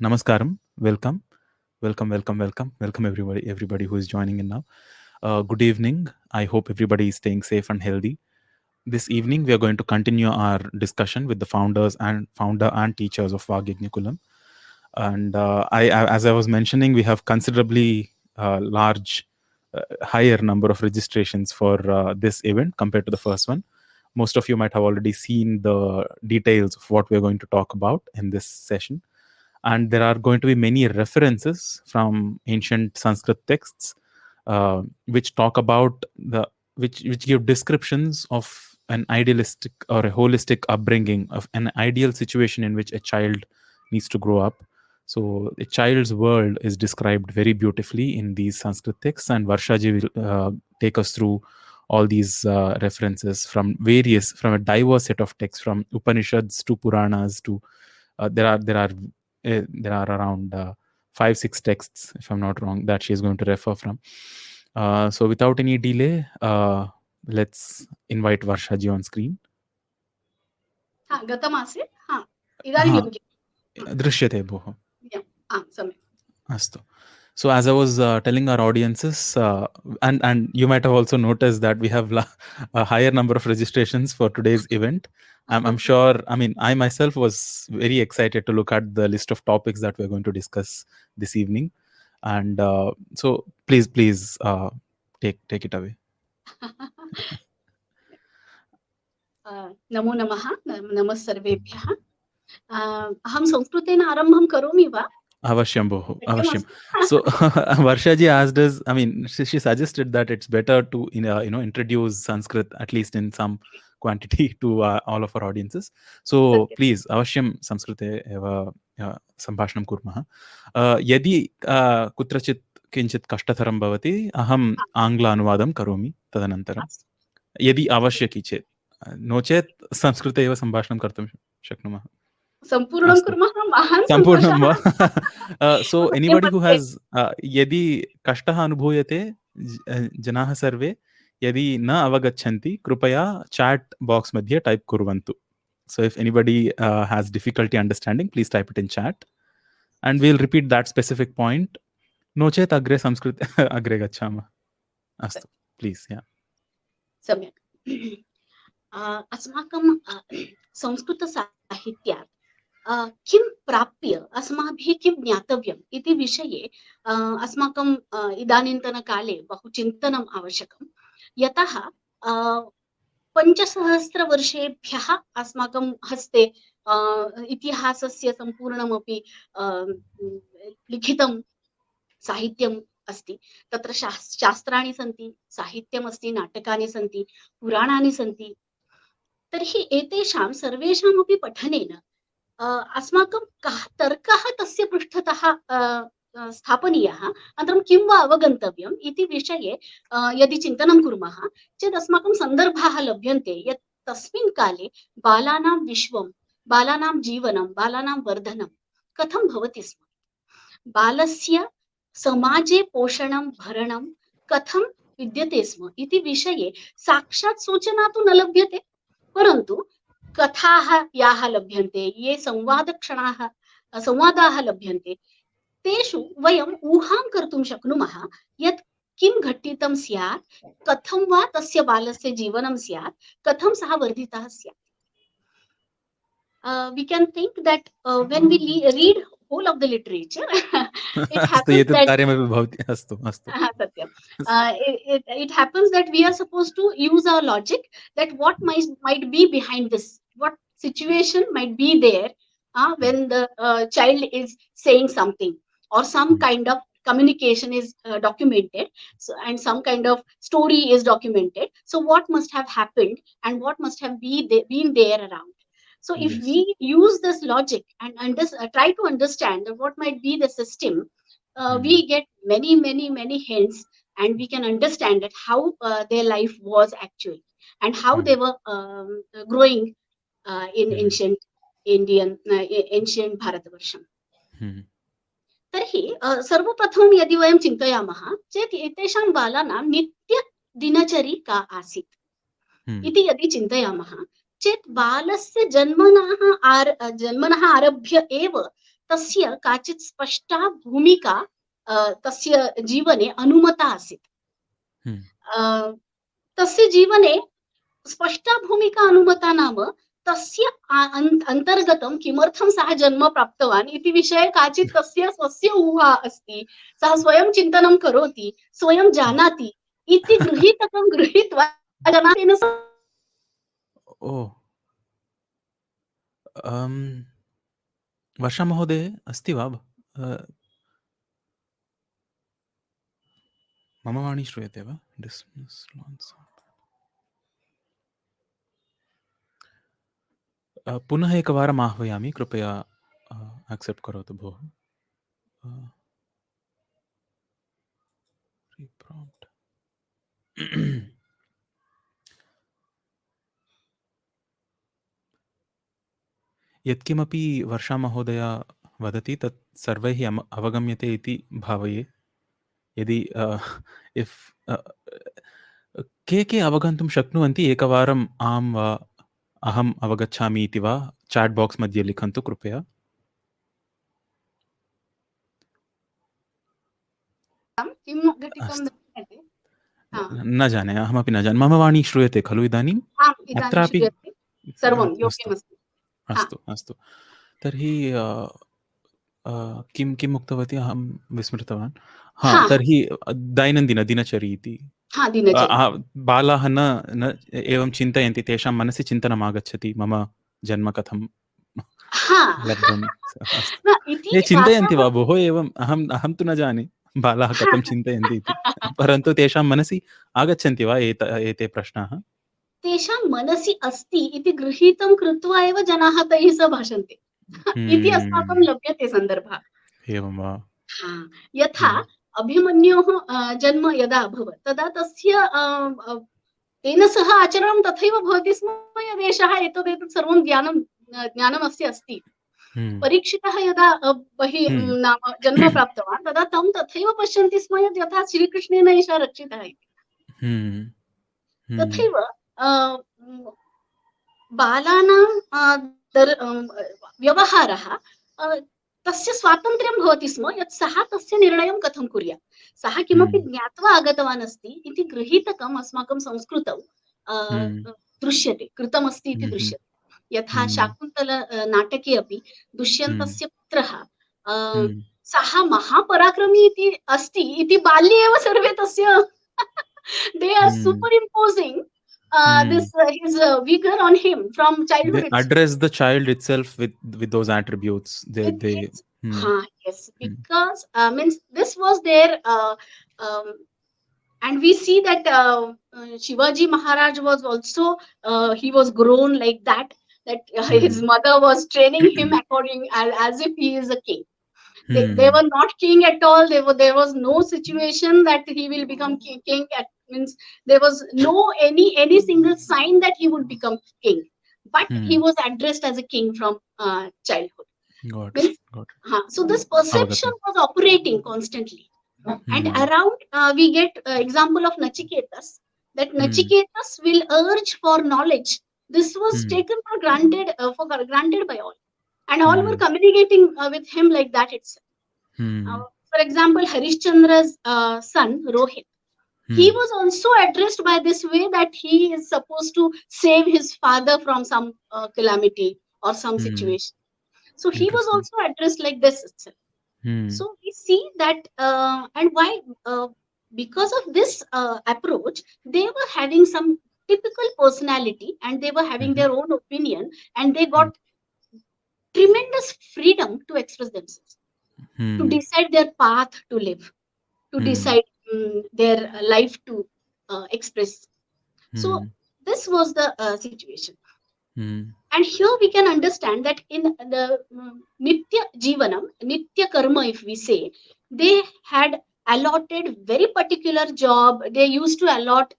Namaskaram. Welcome everybody who is joining in now. Good evening. I hope everybody is staying safe and healthy. This evening, we are going to continue our discussion with the founder and teachers of Vagyajnakulam. And as I was mentioning, we have considerably large, higher number of registrations for this event compared to the first one. Most of you might have already seen the details of what we're going to talk about in this session. And there are going to be many references from ancient Sanskrit texts, which talk about which give descriptions of an idealistic or a holistic upbringing of an ideal situation in which a child needs to grow up. So a child's world is described very beautifully in these Sanskrit texts, and Varshaji will take us through all these references from a diverse set of texts, from Upanishads to Puranas to there are around 5-6 texts, if I'm not wrong, that she is going to refer from. So without any delay, let's invite Varshaji on screen. गतमासे इदानीं योग्यं दृश्यते भोः. सम्यक्. अस्तु. So as I was telling our audiences, and you might have also noticed that we have a higher number of registrations for today's event. I'm sure, I myself was very excited to look at the list of topics that we're going to discuss this evening. And so please take it away. नमो नमः. नमः सर्वेभ्यः. अहं संस्कृतेन आरम्भं करोमि वा? Avashyam boho, avashyam. So Varshaji asked us, she suggested that it's better to introduce Sanskrit at least in some quantity to all of our audiences. So please, avashyam Samskrite eva सम्भाषणं कुर्मः. यदि कुत्रचित् किञ्चित् कष्टतरं भवति, अहम् आङ्ग्ल अनुवादं करोमि तदनन्तरं, यदि आवश्यकी चेत्. नो चेत् संस्कृते एव सम्भाषणं कर्तुं शक्नुमः. सम्पूर्णं कुर्मः. सम्पूर्णं वा? So anybody who has यदि कष्टः अनुभूयते, जनाः सर्वे यदि न अवगच्छन्ति, कृपया chat box मध्ये type कुर्वन्तु. So if anybody has difficulty understanding, please type it in chat, and we'll repeat that specific point. नो चेत् अग्रे संस्कृत अग्रे गच्छामः. अस्तु, प्लीज. सम्यक्. अस्माकं संस्कृतसाहित्यात् किं प्राप्य अस्माभिः किं ज्ञातव्यम् इति विषये अस्माकं इदानीन्तनकाले बहु चिन्तनम् आवश्यकं. यतः 500 वर्षेभ्यः अस्माकं हस्ते इतिहासस्य सम्पूर्णमपि लिखितं साहित्यम् अस्ति. तत्र शास्त्राणि सन्ति, साहित्यमस्ति, नाटकानि सन्ति, पुराणानि सन्ति. तर्हि एतेषां सर्वेषामपि पठनेन अस्माकं कः तर्कः तस्य पृष्ठतः स्थापनीयः, अनन्तरं किं वा अवगन्तव्यम् इति विषये यदि चिन्तनं कुर्मः चेत् अस्माकं सन्दर्भाः लभ्यन्ते यत् तस्मिन् काले बालानां विश्वं, बालानां जीवनं, बालानां वर्धनं कथं भवति स्म, बालस्य समाजे पोषणं भरणं कथं विद्यते स्म इति विषये साक्षात् सूचना तु न लभ्यते, परन्तु कथाः याः लभ्यन्ते, ये संवादाः लभ्यन्ते, तेषु वयम् ऊहां कर्तुं शक्नुमः यत् किं घटितं स्यात्, कथं वा तस्य बालस्य जीवनं स्यात्, कथं सः वर्धितः स्यात्. We can think that when we read whole of the literature, it happens that it happens that we are supposed to use our logic that what might be behind this, what situation might be there when the child is saying something or some kind of communication is documented, so, and some kind of story is documented. So what must have happened and what must have been there around. So if we use this logic and try to understand what might be the system, we get many hints, and we can understand that how their life was actually and how they were growing in ancient Bharatvarsham. तर्हि सर्वप्रथमं यदि वयं चिन्तयामः चेत् एतेषां बालानां नित्य दिनचरी का आसीत् इति यदि चिन्तयामः चेत् बालस्य जन्मनः आरभ्य एव तस्य काचित् स्पष्टा भूमिका तस्य जीवने अनुमता आसीत्। तस्य जीवने स्पष्टा भूमिका अनुमता नाम तस्य अन्तर्गतं किमर्थं सः जन्म प्राप्तवान् इति विषये काचित् तस्य स्वस्य ऊहा अस्ति। सः स्वयं चिन्तनं करोति, स्वयं जानाति इति गृहीतकं गृहीत्वा जनाः ओ वर्षा महोदय अस्ति वा? मम वाणी श्रूयते वा? पुनः एकवारम् आह्वयामि, कृपया एक्सेप्ट् करोतु भोः। यत्किमपि वर्षा महोदया वदति तत् सर्वैः अवगम्यते इति भावये। यदि इफ् के अवगन्तुं शक्नुवन्ति एकवारम् आं वा अहम् अवगच्छामि इति वा चाट् बाक्स् मध्ये लिखन्तु कृपया। किं घटितं ज्ञायते? न जाने, अहमपि न जाने। मम वाणी श्रूयते खलु इदानीम्? आम्, इदानीं अत्रापि श्रूयते, सर्वं योग्यमस्ति। अस्तु। तर्हि किम् उक्तवती अहं विस्मृतवान्। तर्हि दिनचरी इति। बालाः न एवं चिन्तयन्ति, तेषां मनसि चिन्तनम् आगच्छति मम जन्म कथं लब्धम्। ये चिन्तयन्ति वा भोः एवम्? अहं तु न जाने बालाः कथं चिन्तयन्ति इति, परन्तु तेषां मनसि आगच्छन्ति वा एते प्रश्नाः? तेषां मनसि अस्ति इति गृहीतं कृत्वा एव जनाः तैः सह भाषन्ते इति अस्माकं लभ्यते सन्दर्भः। एवं वा? यथा अभिमन्योः जन्म यदा अभवत् तदा तस्य तेन सह आचरणं तथैव भवति स्म यदेषः एतत् सर्वं ज्ञानमस्य अस्ति। परीक्षितः यदा बहिः नाम जन्म प्राप्तवान् तदा तं तथैव पश्यन्ति स्म यथा श्रीकृष्णेन एषः रक्षितः इति। तथैव बालानां व्यवहारः तस्य स्वातन्त्र्यं भवति स्म यत् सः तस्य निर्णयं कथं कुर्यात्। सः किमपि ज्ञात्वा आगतवान् अस्ति इति गृहीतकम् अस्माकं संस्कृतौ दृश्यते, कृतमस्ति इति दृश्यते। यथा शाकुन्तल नाटके अपि दुष्यन्तस्य पुत्रः सः महापराक्रमी इति अस्ति इति बाल्ये एव सर्वे तस्य they are superimposing his vigor on him from childhood. They address the child itself with those attributes. Yes, because means this was there, and we see that Shivaji Maharaj was also he was grown like that. That his mother was training him according as if he is a king. They were not king at all. There was no situation that he will become king. Means there was no any single sign that he would become king, but he was addressed as a king from childhood. Got it. So this perception was operating constantly, and around we get example of Nachiketas. That Nachiketas will urge for knowledge. This was taken for granted by all. And all were communicating with him like that itself. For example, Harishchandra's son, Rohit, he was also addressed by this way that he is supposed to save his father from some calamity or some situation. So he was also addressed like this itself. So we see that, and why? Because of this approach, they were having some typical personality and they were having their own opinion and they got tremendous freedom to express themselves, to decide their path to live, to decide their life to express. So this was the situation. And here we can understand that in the Nitya Jivanam, Nitya Karma, if we say, they had allotted very particular job. They used to allot,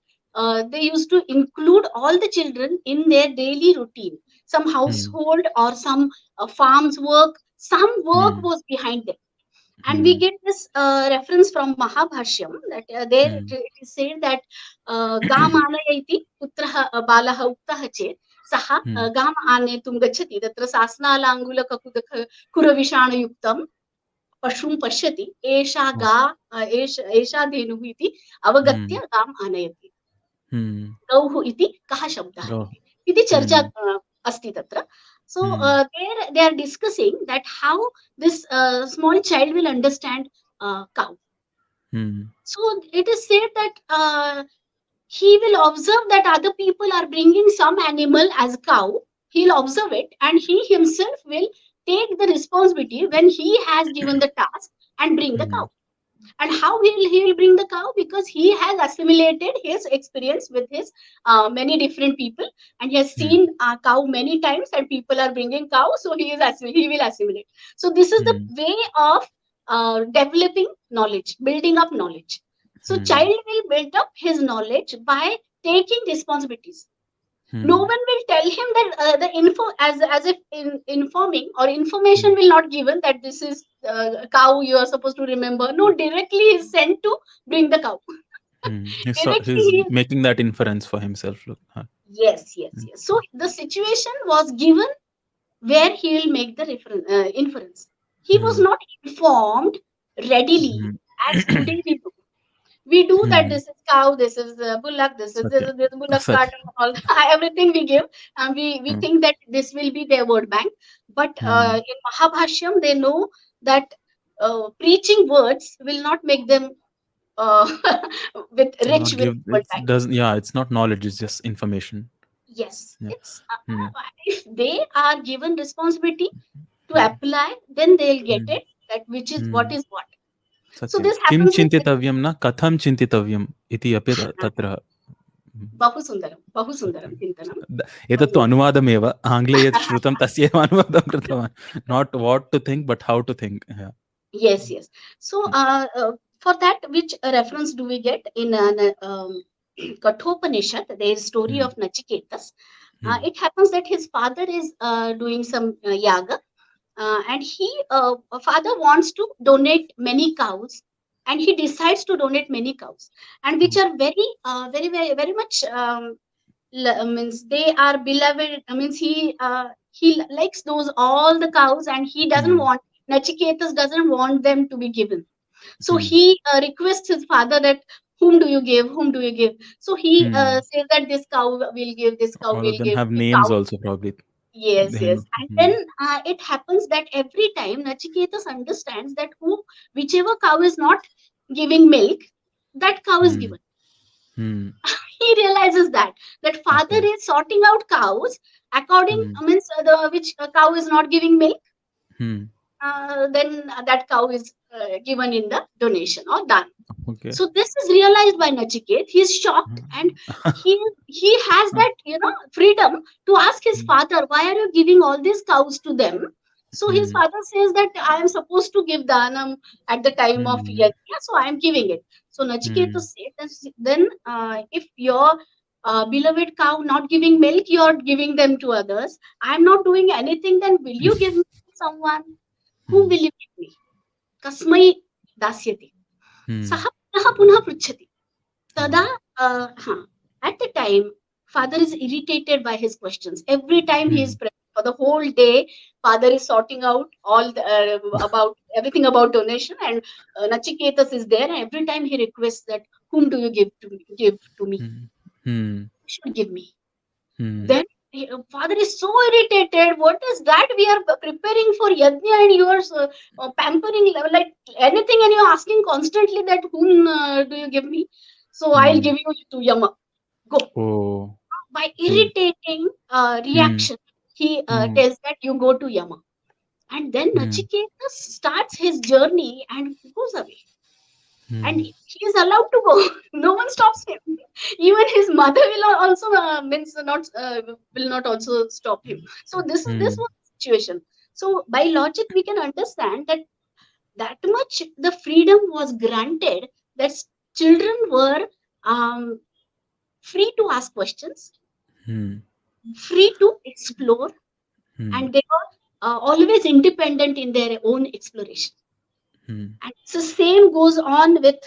they used to include all the children in their daily routine. Some household or some farms work, some work was behind them. And we get this reference from Mahabhashyam that there it is said that Gamanayati putraha balaha uktah chet सः Hmm. गाम् आनेतुं गच्छति, तत्र सास्नालाङ्गुलककुदखुरविषाणुयुक्तं पशुं पश्यति, एषा Oh. गा एषा धेनुः इति Hmm. अवगत्य गाम् आनयति। Hmm. गौः इति कः शब्दः Go. इति चर्चा Hmm. अस्ति तत्र। So Hmm. there they are discussing that how this small child will understand cow. Hmm. So it is said that he will observe that other people are bringing some animal as cow. He'll observe it and he himself will take the responsibility when he has given the task and bring the Hmm. cow. And how he will bring the cow? Because he has assimilated his experience with his many different people, and he has Hmm. seen cow many times and people are bringing cow, so he will assimilate. So this is the Hmm. way of developing knowledge, building up knowledge. So Hmm. child will build up his knowledge by taking responsibilities. No Hmm. one will tell him that the info as if informing or information will not given that this is cow you are supposed to remember. No, directly he is sent to bring the cow. Hmm. Directly He's he is, making that inference for himself. Look. yes, yes, Hmm. yes. So the situation was given where he will make the inference. He was Hmm. not informed readily as Hmm. today we do. We do that. Hmm. This is cow. This is bullock. Satya. This is bullock cart. Satya. And all everything we give, and we Hmm. think that this will be their word bank. But Hmm. in Mahabhashyam, they know that preaching words will not make them uh, with Will rich not with give word it bank. doesn't yeah, it's not knowledge, it's just information. Yes, Yeah. it's Hmm. if they are given responsibility to Hmm. apply, then they'll get Hmm. it. That which is Hmm. what is what. So सत्यं this किं happens with चिन्तितव्यं न कथं चिन्तितव्यम् इति अपि तत्र बहु सुन्दरं सत्यं चिन्तनं एतत्तु बहु अनुवादमेव आङ्ग्ले यत् श्रुतं तस्यैव अनुवादं कृतवान् not what to think but how to think Yes, yes. So, for that, which reference do we get in Kathopanishad? There is story of Nachiketas. It happens that his father is doing some yaga, and father wants to donate many cows, and he decides to donate many cows, and which are very much means they are beloved. Means he likes those all the cows, and he doesn't want Nachiketas doesn't want them to be given. So he requests his father that whom do you give? Whom do you give? So he says that this cow will give, this cow all of will them give. have He names counts. also probably Yes, they yes. know. And then it happens that every time Nachiketas understands that whichever cow is not giving milk, that cow is given. Hmm. He realizes that father Okay. is sorting out cows according means the which cow is not giving milk, Hmm. then that cow is given in the donation or done. Okay. So this is realized by Nachiket. He is shocked, and he has that freedom to ask his father, why are you giving all these cows to them? So his father says that I am supposed to give danam at the time of yajna, so I am giving it. So Nachiketa said that then if your beloved cow not giving milk, you are giving them to others. I am not doing anything. Then will you give me to someone? Whom will you give me? Kasmai dasyati. सः पुनः पुनः पृच्छति तदा at the time father is irritated by his questions. Every time he is present for the whole day, father is sorting out all about everything about donation, and Nachiketas is there, and every time he requests that whom do you give to me? You should give me. Then father is so irritated. What is that? We are preparing for yajna and you are pampering like anything, and you're asking constantly that whom do you give me? So I'll give you to Yama. Go. Oh. By irritating reaction, he tells that you go to Yama. And then Nachiketa starts his journey and goes away. And he is allowed to go. No one stops him. Even his mother will also means not will not also stop him. So this was the situation. So by logic we can understand that much the freedom was granted that children were free to ask questions, free to explore, and they were always independent in their own exploration. And the same goes on with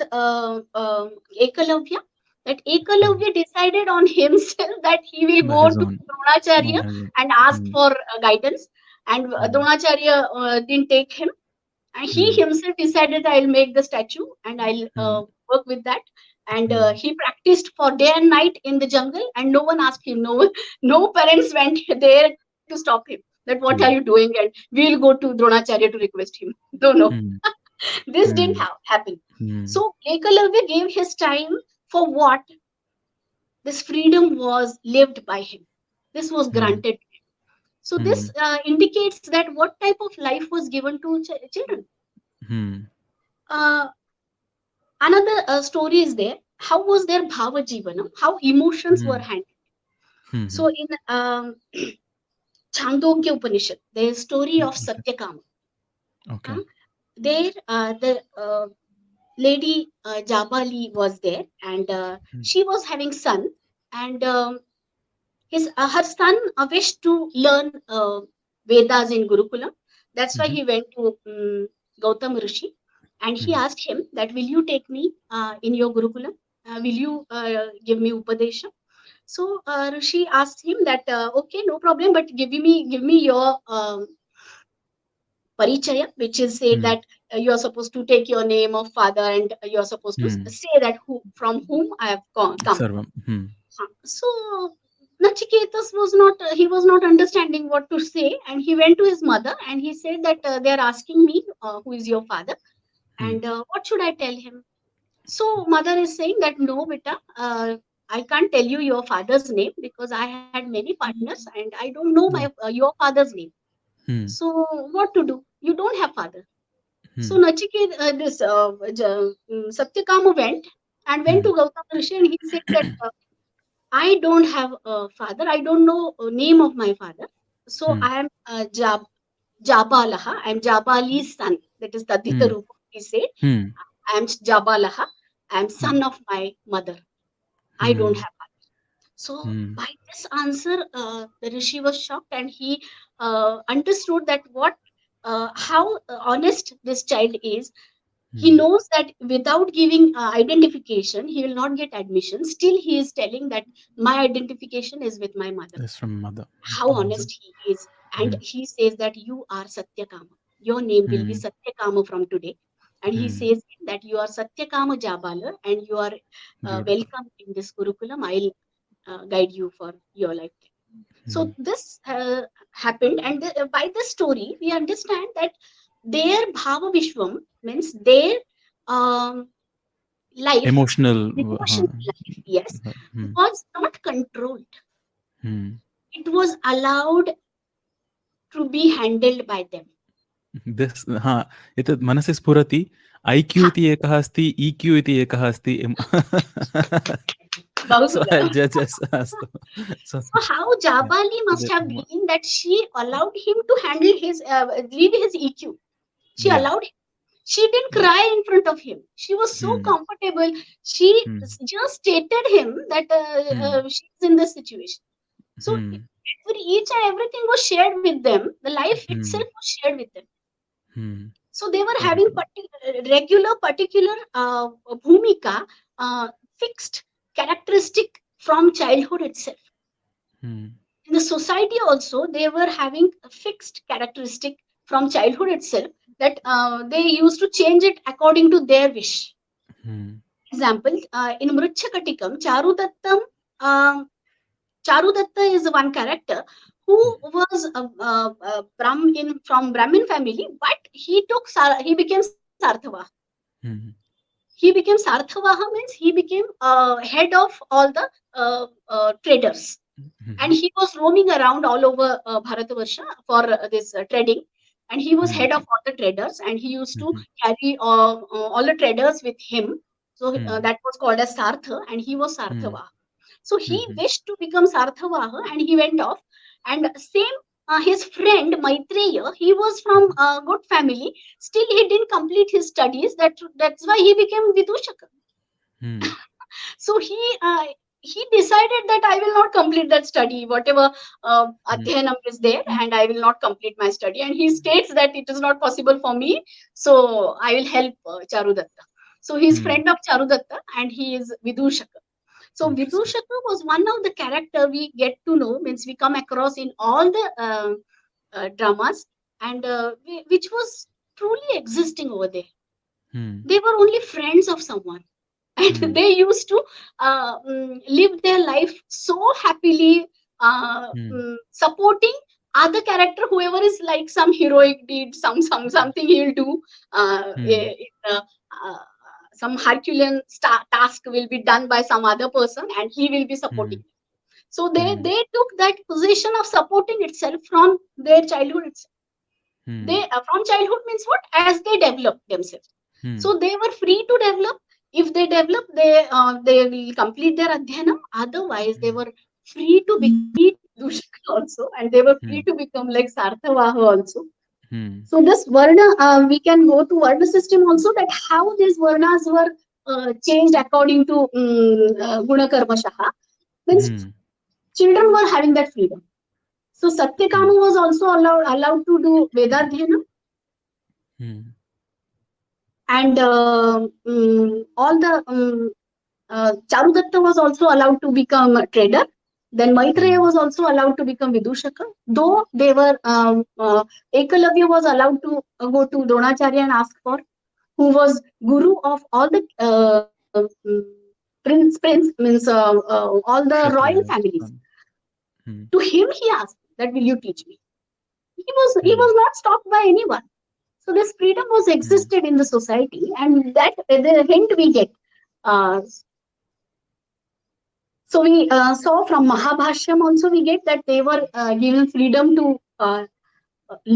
Ekalavya. that Ekalavya decided on himself that he will By go his to own. Dronacharya On his own. and ask Hmm. for guidance, and Hmm. Dronacharya didn't take him, and he Hmm. himself decided, I'll make the statue and I'll Hmm. work with that. And Hmm. he practiced for day and night in the jungle, and no one asked him. No parents went there to stop him. That what are you Hmm. doing? And we'll go to Dronacharya to request him. No. Hmm. This didn't Hmm. happen. Hmm. So Ekalavya gave his time for what? This freedom was lived by him. This was Hmm. granted. So Hmm. this indicates that what type of life was given to children. Hmm. Uh, Another story is there. How was their bhava jivanam? How emotions were Hmm. handled. Hmm. So in Chandogya Upanishad, there is story of Okay. Satyakama. Okay. Uh, there, the lady Jabali was there, and Hmm. she was having son, and his her son wished to learn Vedas in Gurukulam. That's why Mhm. he went to Gautam Rishi, and he Hmm. asked him that, will you take me in your Gurukulam? Will you give me Upadesha? So Rishi asked him that, okay, no problem, but give me your parichaya, which is say Hmm. that you are supposed to take your name of father, and you are supposed to Hmm. say that who from whom I have come. Sarvam. Hmm. So Nachiketas was not, he was not understanding what to say, and he went to his mother and he said that they are asking me who is your father, Hmm. and what should I tell him? So mother is saying that, no, beta, I can't tell you your father's name because I had many partners and I don't know my Oh. your father's name. Hmm. So what to do? You don't have father. So Hmm. Nachiket, Satyakama went Hmm. to Gautam Rishi, and he said that I don't have a father. I don't know name of my father. So Hmm. I am Jabalaha. I am Jabali's son. That is Tadhita Hmm. Rupa. He said, Hmm. I am Jabalaha. I am Hmm. son of my mother. I don't Hmm. have father. So Hmm. by this answer, the rishi was shocked, and he understood that how honest this child is. He Hmm. knows that without giving identification, he will not get admission. Still, he is telling that my identification is with my mother. That's from mother. How Amazing. honest he is. And Hmm. he says that you are Satyakama. Your name will be Hmm. Satyakama from today. And he Hmm. says that you are Satyakama Jabalar, and you are Beautiful. welcome in this Gurukulam. I'll guide you for your lifetime. Hmm. So this happened, and by this story, we understand that their Bhava Vishwam means their um, life, Emotional. emotional life, yes, Hmm. was not controlled. Hmm. It was allowed to be handled by them. This हा एतत् मनसि स्फुरति IQ Ha, इति एकः अस्ति EQ इति एकः अस्ति Bahu so I Sundar. judges अस्तु so So how yeah Jabali must that, have been that she allowed him to handle his, leave his EQ. She yeah allowed him. She didn't cry in front of him. She was so hmm. comfortable. She Hmm. just stated him that Hmm. she's in this situation. So Hmm. each and everything was shared with them. The life itself Hmm. was shared with them. Hmm. So they were having Beautiful. regular, particular bhumika, fixed characteristic from childhood itself. Hmm. In the society also, they were having a fixed characteristic from childhood itself, that they used to change it according to their wish. Hmm. Example, in Mruchakatikam, Charudatta is one character who was from Brahmin family, but he became Sarthava. Hmm. He became Sarthavaha means he became head of all the traders, and Hmm. he was roaming around all over Bharatavarsha for this trading. And he was Hmm. head of all the traders, and he used to Hmm. carry all the traders with him. So Hmm. that was called as Sartha, and he was Hmm. Sarthavaha. So he Hmm. wished to become Sarthavaha, and he went off. And same his friend Maitreya, he was from a good family. Still, he didn't complete his studies. That's why he became Vidushaka. Hmm. So he decided that I will not complete that study, whatever Hmm. adhyanam is there, and I will not complete my study. And he states that it is not possible for me, so I will help Charudatta. So he is Hmm. friend of Charudatta, and he is Vidushaka. So Interesting. Vidushaka was one of the character we get to know, means we come across in all the dramas, and which was truly existing over there. Hmm. They were only friends of someone, and Hmm. they used to live their life so happily, Hmm. supporting other character, whoever is like some heroic deed, something he'll do, Hmm. uh, uh, some Herculean task will be done by some other person, and he will be supporting. Hmm. So Hmm. they took that position of supporting itself from their childhood itself. Hmm. They from childhood means what? As they develop themselves. Hmm. So they were free to develop. If they develop, they will complete their adhyanam. Otherwise, they Hmm. were free to be Dushaka also, and they were free Hmm. to become like Sarthavaha also. Hmm. So this Varna, we can go to Varna system also, that how these Varnas were changed according to Guna Karma Shaha. Means Hmm. children were having that freedom. So Hmm. Satyakama was also allowed to do Vedadhyana, Hmm. and all the Charudatta was also allowed to become a trader. Then Maitreya Hmm. was also allowed to become Vidushaka. Though they were, Ekalavya was allowed to go to Dronacharya and ask for, who was guru of all the prince means all the royal Kshatriyas. families. Hmm. To him, he asked that, "Will you teach me?" He Hmm. was not stopped by anyone. So this freedom was Hmm. existed in the society, and that the hint we get. Uh, so we saw from Mahabhashyam also we get that they were given freedom to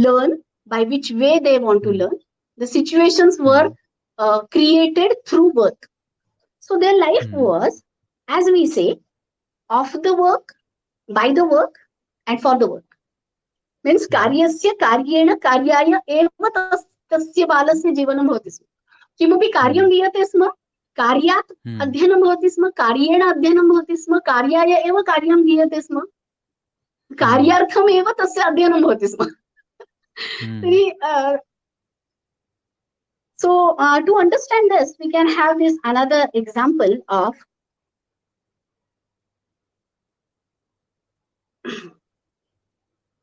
learn by which way they want to Hmm. learn. The situations were Hmm. created through birth. So their life Hmm. was, as we say, of the work, by the work, and for the work. Means Hmm. कार्यस्य कार्येण कार्याय एव तस्य बालस्य जीवनं भवति स्म. किमपि कार्यं Hmm. दीयते स्म, कार्यात् Hmm. अध्ययनं भवति स्म, कार्येण अध्ययनं भवति स्म, कार्याय एव कार्यं दीयते स्म, Hmm. कार्यार्थमेव तस्य अध्ययनं भवति स्म. Hmm. तर्हि so to understand this, we can have this another example of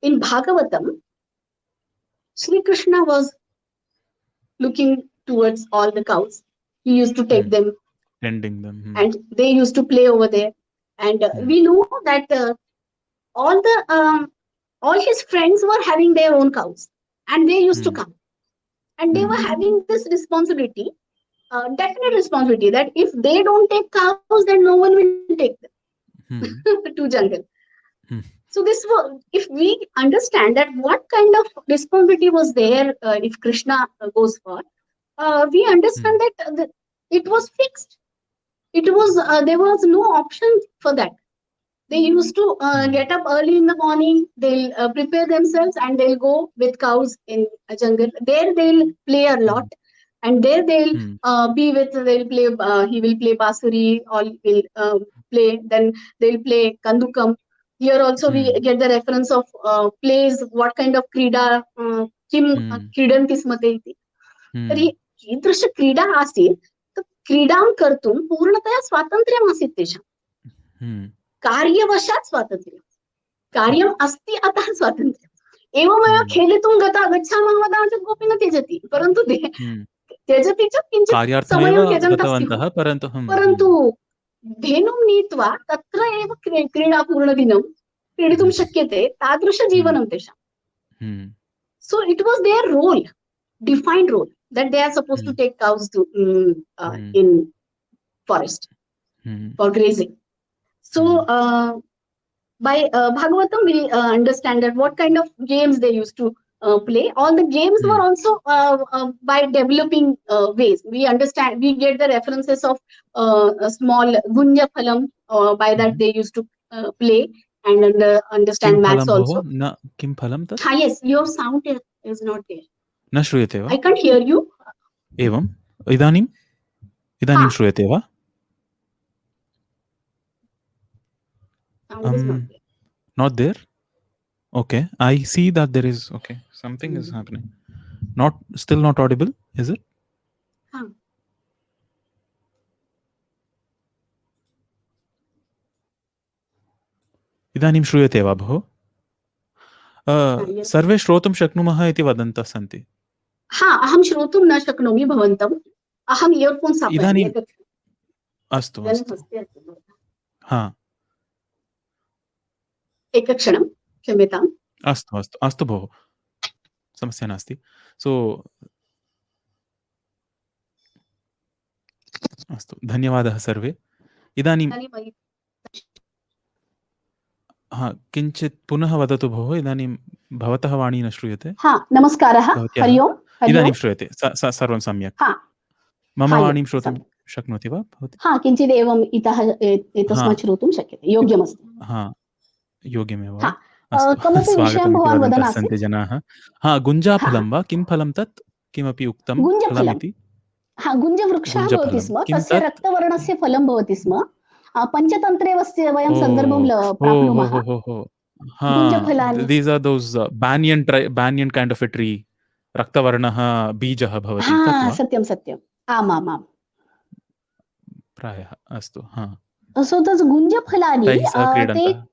in Bhagavatam, Sri Krishna was looking towards all the cows. He used to take Hmm. them, Tending them. Hmm. and they used to play over there. And Hmm. we know that all the all his friends were having their own cows, and they used to Hmm. come, and they Hmm. were having this responsibility, definite responsibility, that if they don't take cows, then no one will take them Hmm. to jungle. Hmm. So this was, if we understand that what kind of responsibility was there, if Krishna goes for, we Hmm. understand that it was fixed. It was there was no option for that. They used to Hmm. get up early in the morning. They'll prepare themselves and they'll go with cows in a jungle. There they'll play a lot, Hmm. and there they'll Hmm. be with. They'll play. He will play basuri, or will play. Then they'll play kandukam. Here also we Hmm. get the reference of plays. What kind of krida kim Hmm. kridanti smate iti. तर्हि Hmm. कीदृश क्रीडा आसीत्, क्रीडां कर्तुं पूर्णतया स्वातन्त्र्यम् आसीत् तेषां. Hmm. कार्यवशात् स्वातन्त्र्यं. कार्यम् अस्ति अतः स्वातन्त्र्यम्. एवमेव Hmm. खेलितुं गच्छामः वदामः चेत् कोऽपि न त्यजति, परन्तु Hmm. त्यजति चेत् किञ्चित् कार्यार्थमेव समयं त्यजन्तः स्युः. गतवन्तः परन्तु परन्तु धेनुं नीत्वा तत्र एव क्रीडा पूर्णदिनं क्रीडितुं शक्यते, तादृशजीवनं तेषाम्. Hmm. So it was their role, defined role, that they are supposed to take cows to in forest for grazing. So by Bhagavatam, we understand that what kind of games they used to play. All the games were also by developing ways. We understand, we get the references of a small Gunya Phalam, by that they used to play and किं understand maths फलं भोः also. न किं फलं तत् Yes, your sound is not there. न श्रूयते वा I can't hear you. एवम् इदानीं श्रूयते वा Sound is not there. not there okay I see that there is okay something is happening still not audible is it इदानीं श्रूयते वा भोः? यत् सर्वे श्रोतुं शक्नुमः इति वदन्तः सन्ति। अहं श्रोतुं न शक्नोमि भवन्तम्। अहम् इयर्फोन् स्थापयामि। इदानीम् अस्तु इदानीं अस्तु हस्ते अस्ति भवतः। हा एकक्षणं क्षम्यताम्। अस्तु अस्तु अस्तु भोः, समस्या नास्ति। सो अस्तु, धन्यवादः सर्वे। इदानीं किञ्चित् पुनः वदतु भोः, इदानीं भवतः वाणी न श्रूयते। नमस्कारः। भवत्याः हरि ओम्। इदानीं श्रूयते, सर्वं सम्यक्। मम वाणीं श्रोतुं शक्नोति वा भवती? किञ्चित् एवम् इतः एतस्मात् श्रोतुं शक्यते, योग्यमस्ति। योग्यमेव वा? हा अस्तु, कमपि विषयं स्वागतम् इति भवान् वदन्तः वदन् सन्ति आसीत्। जनाः। गुञ्जाफलं वा? किं फलं तत्? किमपि उक्तं गुञ्जफलं। फलमिति? गुञ्जवृक्षः भवति गुञ्जफलं। स्म, किं तस्य तत्? रक्तवर्णस्य फलं भवति स्म। पञ्चतन्त्रे वयं सन्दर्भं हो प्राप्नुमः। गुञ्जफलानि। These are those banyan kind of a tree. रक्तवर्णः बीजः भवति तत् वा? सत्यं सत्यम्। आमामाम्। प्रायः अस्तु। सो तस् गुञ्जफलानि तैः सह ते क्रीडन्तः।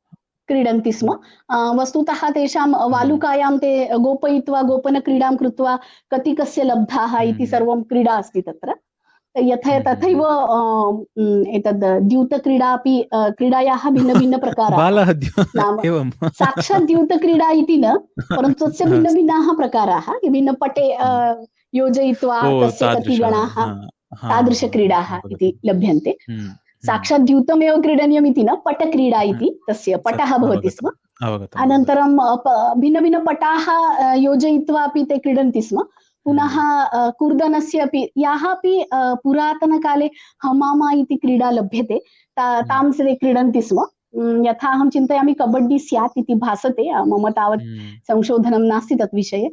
क्रीडन्ति स्म। वस्तुतः तेषां वालुकायां ते गोपयित्वा गोपनक्रीडां कृत्वा कति कस्य लब्धाः इति सर्वं क्रीडा अस्ति तत्र। तथैव एतद् द्यूतक्रीडा अपि क्रीडायाः भिन्नभिन्नप्रकाराः। बालः नाम एवं साक्षात् द्यूतक्रीडा इति न, परन्तु तस्य भिन्नभिन्नाः प्रकाराः, विभिन्नपटे योजयित्वा तस्य कति गणाः तादृशक्रीडाः इति लभ्यन्ते। साक्षात् द्यूतमेव क्रीडनीयम् इति न, पटक्रीडा इति तस्य पटः भवति स्म। अनन्तरं भिन्नभिन्नपटाः योजयित्वा अपि ते क्रीडन्ति स्म। पुनः कूर्दनस्य अपि याः अपि पुरातनकाले हमामा इति क्रीडा लभ्यते तां ते क्रीडन्ति स्म। यथा अहं चिन्तयामि कबड्डी स्यात् इति भासते, मम तावत् संशोधनं नास्ति तत् विषये।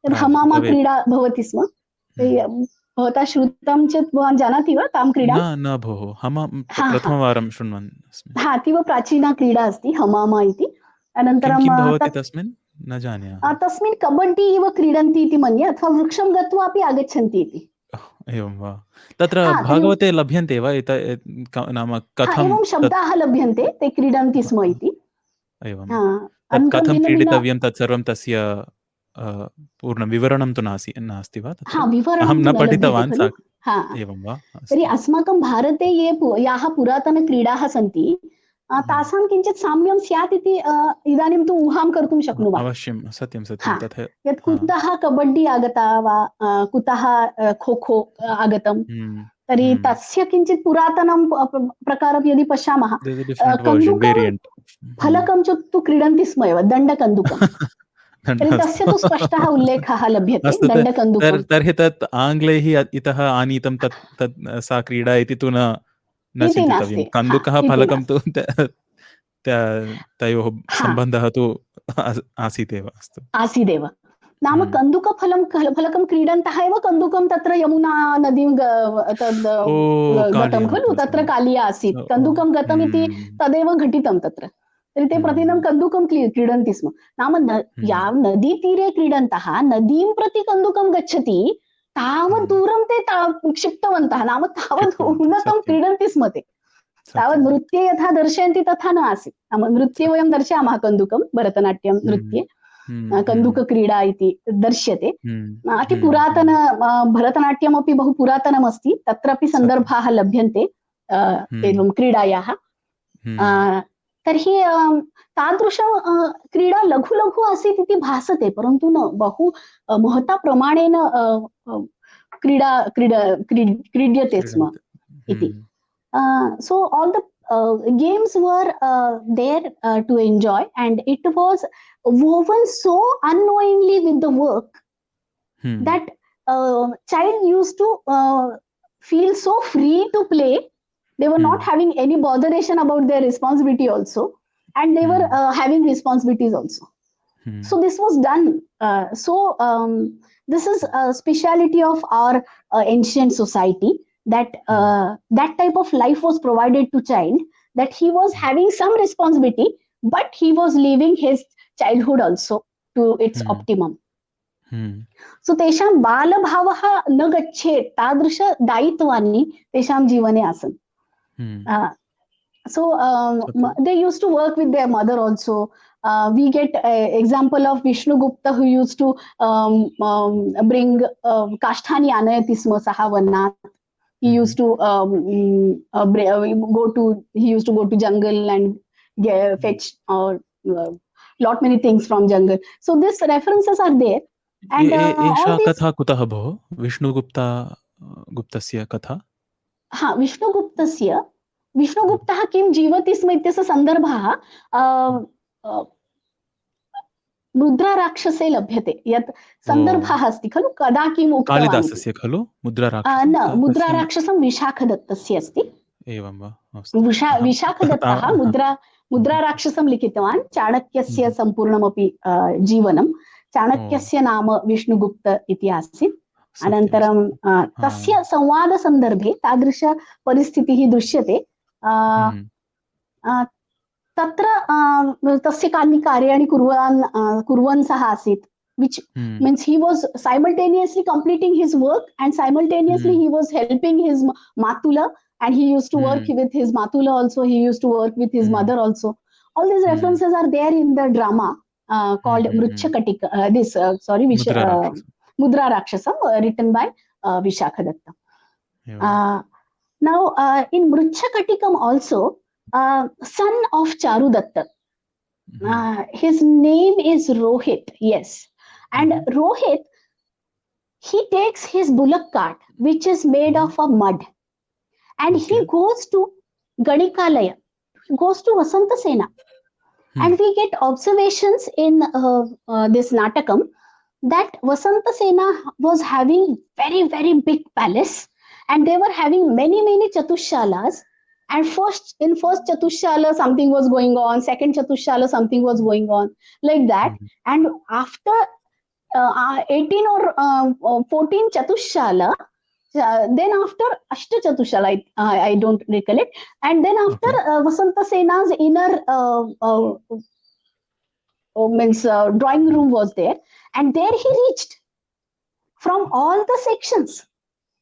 हमामा क्रीडा भवति स्म। भवता श्रुतं चेत् भवान् जानाति वा तां क्रीडां? न भोः, प्रथमवारं शृण्वन् अस्मि। अतीव प्राचीना क्रीडा अस्ति हमामा इति। अनन्तरं किं भवति तस्मिन्? न जाने। तस्मिन् कबड्डी इव क्रीडन्ति इति मन्ये, अथवा वृक्षं गत्वा अपि आगच्छन्ति इति। एवं वा? तत्र भागवते लभ्यन्ते वा नाम कथं? एवं शब्दाः लभ्यन्ते, ते क्रीडन्ति स्म इति। एवं तत् कथं क्रीडितव्यं तत्सर्वं तस्य पूर्णं विवरणं तु नास्ति वा तत्र? अहं न पठितवान्। एवं वा? तर्हि अस्माकं भारते याः पुरातनक्रीडाः सन्ति तासां किञ्चित् साम्यं स्यात् इति इदानीं तु ऊहां कर्तुं शक्नुमः। अवश्यं, सत्यं सत्यं। तथा यत् कुतः कबड्डी आगता वा, कुतः खो खो आगतं, तर्हि तस्य किञ्चित् पुरातनं प्रकारं यदि पश्यामः, फलकं तु क्रीडन्ति स्म एव, दण्डकन्दुकं। तर्हि तस्य तु स्पष्टः उल्लेखः लभ्यते, दण्डकन्दुकं। तर्हि तत् आङ्ग्लैः इतः आनीतं तत् सा क्रीडा इति तु न चिन्तितव्यं। कन्दुकः फलकं तु तयोः सम्बन्धः तु आसीदेव। आसीदेव। नाम कन्दुकफलकं क्रीडन्तः एव कन्दुकं तत्र यमुना नदीं गतं खलु, तत्र कालिया आसीत्, कन्दुकं गतमिति तदेव घटितं तत्र। तर्हि ते प्रतिदिनं कन्दुकं क्रीडन्ति स्म। नाम याव नदीतीरे क्रीडन्तः नदीं प्रति कन्दुकं गच्छति तावत् दूरं ते क्षिप्तवन्तः, नाम तावत् उन्नतं क्रीडन्ति स्म ते। तावत् नृत्ये यथा दर्शयन्ति तथा न आसीत्। नाम नृत्ये वयं दर्शयामः कन्दुकं, भरतनाट्यं नृत्ये कन्दुकक्रीडा इति दर्श्यते। अतिपुरातन भरतनाट्यमपि बहु पुरातनमस्ति, तत्रापि सन्दर्भाः लभ्यन्ते एवं क्रीडायाः। तर्हि तादृश क्रीडा लघु लघु आसीत् इति भासते, परन्तु न, बहु महता प्रमाणेन क्रीड्यते स्म इति। So all the games were there to enjoy, and it was woven so unknowingly with the work that child used to feel so free to play. They were not having any botheration about their responsibility also, and they were having responsibilities also. So this was done. This is a speciality of our ancient society, that that type of life was provided to child, that he was having some responsibility, but he was living his childhood also to its optimum. So तेषां बालभावः न गच्छेत् तादृश दायित्वानि तेषां जीवने आसन्। So So they used to work with their mother also. We get an example of Vishnu Gupta, who used to bring Kasthani Anayati Sma Saha Vanat. He used to he used to go to jungle and fetch lot many things from jungle. So these references are there, and all एषा these. कथा कुतः भोः? विष्णुगुप्ता गुप्तस्य कथा? हा, विष्णुगुप्तस्य विष्णुगुप्तः किं जीवति स्म इत्यस्य सन्दर्भः मुद्राराक्षसे लभ्यते, यत् सन्दर्भः अस्ति खलु, कदा किम् उक्तवान् इति। कालिदासस्य खलु मुद्राराक्षसं? न, तस्य मुद्राराक्षसं विशाखदत्तस्य अस्ति। एवं वा? अस्तु। विशाखदत्तः मुद्राराक्षसं लिखितवान्, चाणक्यस्य सम्पूर्णमपि जीवनं। चाणक्यस्य नाम विष्णुगुप्त इति आसीत्। अनन्तरं तस्य संवादसन्दर्भे तादृशपरिस्थितिः दृश्यते। तत्र तस्य कानि कार्याणि कुर्वन् सः आसीत्, which means he was simultaneously completing his work and simultaneously he was helping his matula, and he used to work with his matula also, he used to work with his mother also. All these references are there in the drama called Mruchakatika, Mudra Rakshasam, written by Vishakhadatta. Now in Mruchakatikam also, son of Charudatta, his name is Rohit, yes. And Rohit, he takes his bullock cart, which is made of a mud, and he goes to Ganikalaya, goes to Vasanta Sena. And we get observations in this Natakam that Vasanta Sena was having very, very big palace, and they were having many, many Chatushalas. And in first Chatushala something was going on, second Chatushala something was going on, like that. And after 18 or 14 Chatushala, then after Ashta Chatushala, I don't recollect, and then after Vasanta Sena's inner drawing room was there, and there he reached from all the sections.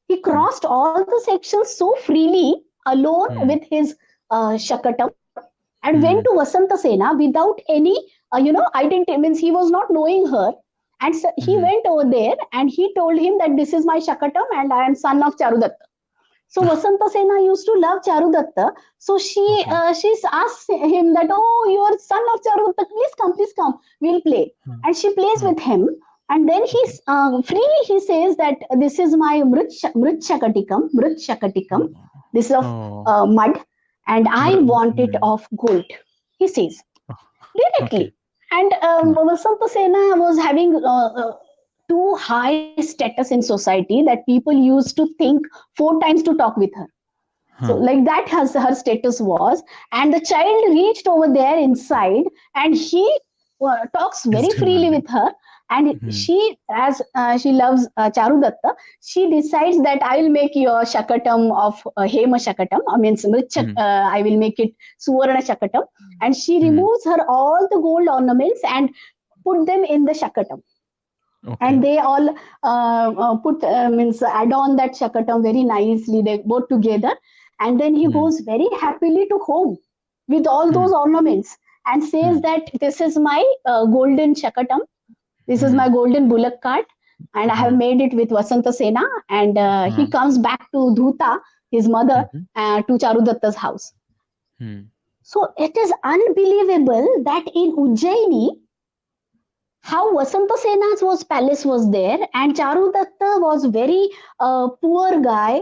He crossed all the sections so freely, alone with his Shakatam, and went to Vasanta Sena without any identity. Means he was not knowing her, and so he went over there and he told him that this is my Shakatam and I am son of Charudatta. So Vasanta Sena used to love Charudatta, so she asked him that, oh, you are son of Charudatta, please come, we'll play. And she plays with him. And then he's freely he says that this is my Mrit Shakatikam, this is of mud, and I want it of gold, he says directly. And Vasanta Sena was having too high status in society that people used to think 4 times to talk with her. So like that her status was, and the child reached over there inside, and he talks very freely with her. And she, as she loves Charudatta, she decides that I will make your Shakatam of Hema Shakatam, I will make it Suvarna Shakatam. And she removes her all the gold ornaments and put them in the Shakatam. And they all add on that Shakatam very nicely, they both together. And then he goes very happily to home with all those ornaments and says that this is my golden Shakatam. This is my golden bullock cart, and I have made it with Vasanta Sena. And he comes back to Dhuta, his mother, to Charudatta's house. So it is unbelievable that in Ujjaini, how Vasanta Sena's palace was there, and Charudatta was very poor guy,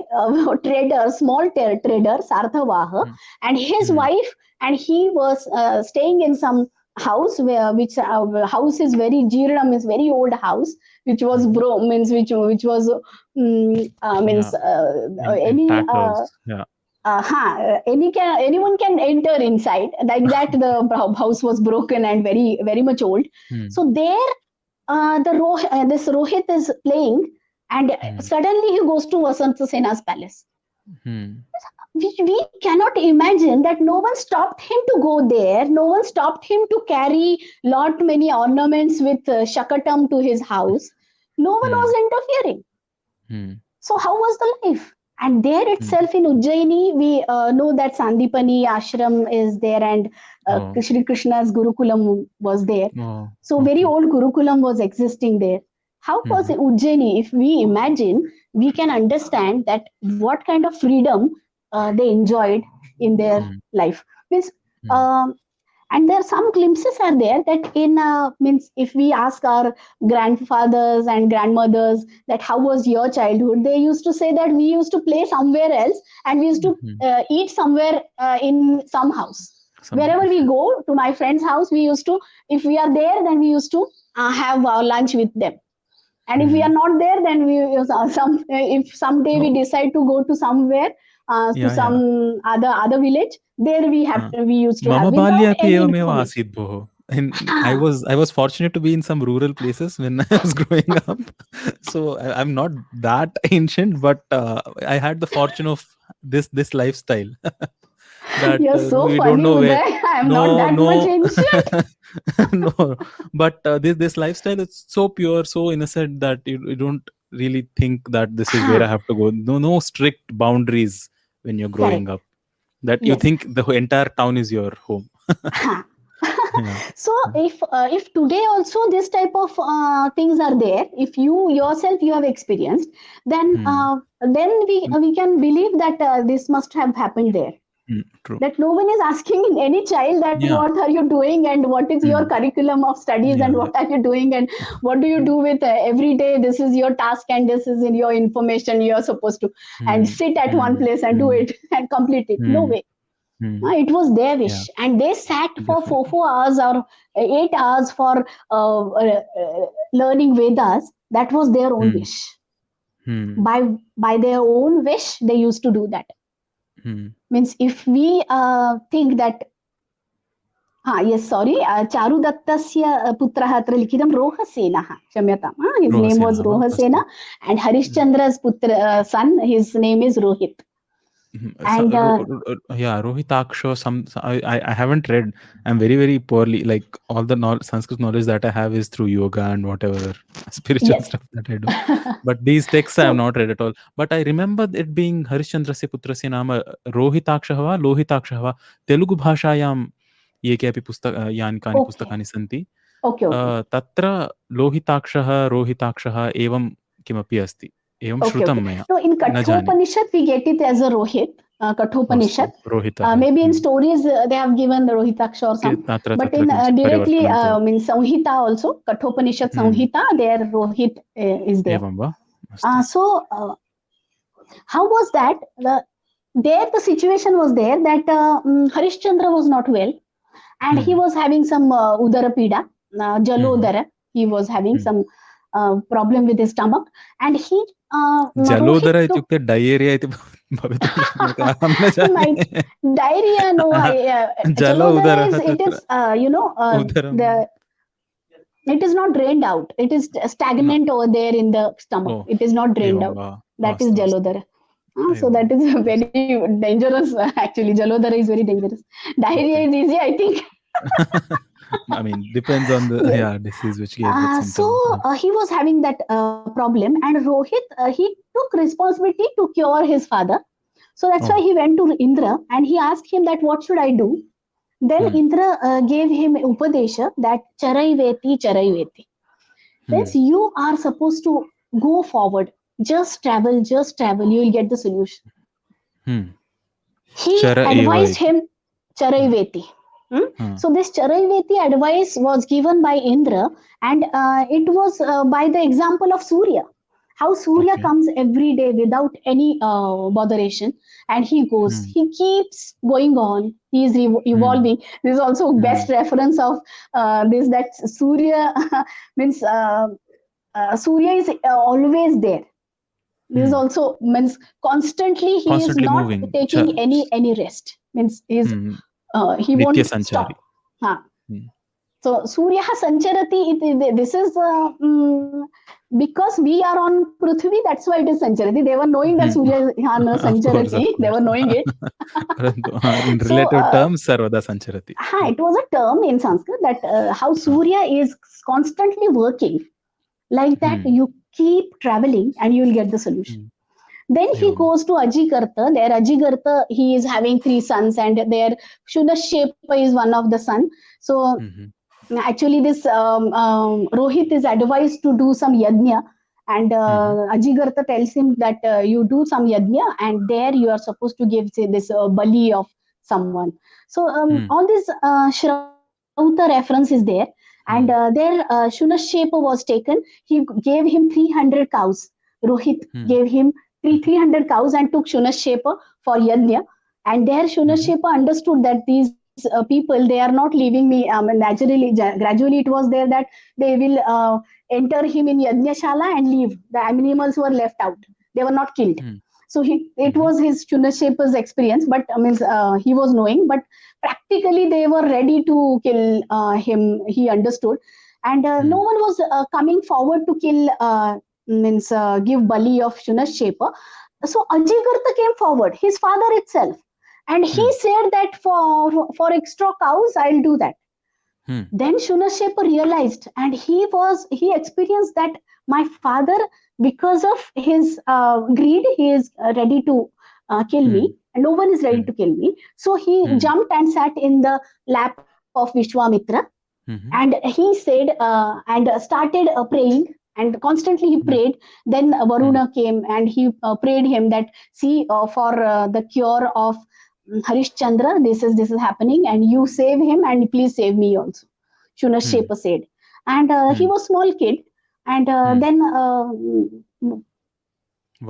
trader, small trader, Sarthavaha, and his wife, and he was staying in some house which house is very Jeeranam, is very old house, which was anyone can enter inside, like that. The house was broken and very, very much old. So there this Rohit is playing, and suddenly he goes to Vasanta Sena's palace. We cannot imagine that no one stopped him to go there, no one stopped him to carry many ornaments with Shakatam to his house. No one was interfering. So how was the life? And there itself in Ujjaini, we know that Sandipani ashram is there, and Oh, Shri Krishna's Gurukulam was there. oh, So very okay. old Gurukulam was existing there. How was Mhm. Ujjaini? If we imagine, we can understand that what kind of freedom they enjoyed in their Mm, life. Means, mm, um, and there are some glimpses are there that in means if we ask our grandfathers and grandmothers that how was your childhood, they used to say that we used to play somewhere else, and we used to mhm. eat somewhere in some house. Some, Wherever we go to my friend's house, we used to, if we are there, then we used to have our lunch with them. And if we are mm. not there, then we some if someday we No, decide to go to somewhere to yeah, yeah. some other village, there we have Uh, we used to मम have without बाल्येऽपि any एवमेव information. आसीत् भोः. And I was fortunate to be in some rural places when I was growing up. So I'm not that ancient, but I had the fortune of this lifestyle that You're so we don't funny, know where. Uday. I'm not No, that much no, ancient. no. But this lifestyle is so pure, so innocent that you don't really think that this is where I have to go. No strict boundaries when you're growing Correct. up. That you Yes. think the entire town is your home. Yeah. So if today also this type of things are there, if you yourself you have experienced, Hmm. then Mm, we can believe that this must have happened there. true. That no one is asking any child that Yeah. what are you doing and what is your Mm, curriculum of studies yeah. and what are you doing and what do you do with every day, this is your task and this is in your information you are supposed to, and Mm, sit at one mm, place and do mm, it and complete it. No mm, way. mm. It was their Yeah, wish, and they sat for definitely. 4 hours or 8 hours for learning Vedas. That was their own Mm, wish. mm, By their own wish, they used to do that. mm. Means if we think that yes, sorry, चारुदत्तस्य पुत्रः अत्र लिखितं रोहसेनः, क्षम्यतां, his name was रोहसेनः वा? रोहसेना, अस्तु. and Harishchandra's son, his name is Rohit. Mhm. And Yeah, Rohitaksha. I haven't read. I'm very very poorly. Like all the Sanskrit knowledge that I have is through yoga and whatever spiritual yes. stuff that I do. But these texts I have So not read at all. But I remember it being Harishchandrasya putrasya नाम रोहिताक्षः वा लोहिताक्षः वा तेलुगु भाषायां ये केऽपि यानि कानि okay, पुस्तकानि सन्ति okay. तत्र लोहिताक्षः रोहिताक्षः एवं किमपि अस्ति एवं Okay, श्रुतं okay. मया So in न जाने Kathopanishad, we get it as a Rohit, अस्तु Kathopanishad. रोहितः Maybe in stories they have given Rohitaksha or some, तत्र but तत्र in किञ्चित् directly परिवर्तनं तु in Samhita also, Kathopanishad Samhita, there Rohit is there. एवं वा अस्तु So how was that? There the situation was there that Harishchandra was not well, and he was having some udara pida, jalodara. He was having some problem with his stomach, and he Rohit जलोदर took इत्युक्ते डयेरिया इति भवितुं शक्नोति अहं न might जाने diarrhea. No, जल jalodara उदरः is it तत्र is उदरं the it is not drained out. It is न stagnant over there in the O stomach. It is not drained एवं out. वा That is अस्तु अस्तु jalodara. So एवं that is अस्तु very dangerous. Actually, jalodara is very dangerous. Diarrhea okay is easy, I think. I mean depends on the Yes. disease which gave that So symptom. he was having that problem, and Rohit he took responsibility to cure his father. So that's why Oh, he went to Indra and he asked him that what should I do. Then Indra gave him upadesha that charai veti. Means you are supposed to go forward. Just travel, you will get the solution. He चर एव advised इति him Charaiveti. So this Charaiveti advice was given by Indra, and it was by the example of Surya. How Surya okay comes every day without any botheration, and he goes, he keeps going on, he is evolving. This is also best reference of this, that Surya means Surya is always there. This is also means constantly he is constantly not moving taking any rest. Means he नित्य won't संचारी stop. So Surya Sancharati, this is because we are on Prithvi, that's why it is Sancharati. They were knowing that Surya is of course Sancharati, they were knowing it. परंतु in So relative terms सर्वदा संचरति it was a term in Sanskrit that how Surya is constantly working. Like that, you keep traveling and you will get the solution. Then he एवं goes to Ajigartha. There, Ajigartha, he is having 3 sons, and there Shunashepa is one of the son. So Mhm. actually, this Rohit is advised to do some yajna, and Mhm. Ajigartha tells him that you do some yajna, and there you are supposed to give, say, this bali of someone. So Hmm. all this Shrauta reference is there, and Hmm. there Shunashepa was taken. He gave him 300 cows. Rohit Hmm. gave him Mhm. 300 cows and took Shunashepa for yajna. And there Mhm. Shunashepa understood that these people, they are not leaving me. Naturally, gradually it was there that they will enter him in Yajnashala and leave. The animals were left out. They were not killed. Hmm. So it Mhm. was his Shunashepa's experience, but means he was knowing, but practically they were ready to kill him. He understood, and no Hmm. one was coming forward to kill. Means give bali of Shunashepa. So Ajigartha came forward, his father itself, and he Hmm. said that for extra cows I'll do that. Hmm. Then Shunashepa realized, and he experienced that my father, because of his greed, he is ready to kill Hmm. me, and no one is ready Hmm. to kill me. So he Hmm. jumped and sat in the lap of Vishwamitra, and Mhm. he said and started praying, and constantly he Hmm. prayed. Then Hmm. Varuna came and he prayed him that, see, for the cure of Harishchandra, this is happening, and you save him, and please save me also. Hmm. Shunashepa said, and he Hmm. was small kid, and Hmm. then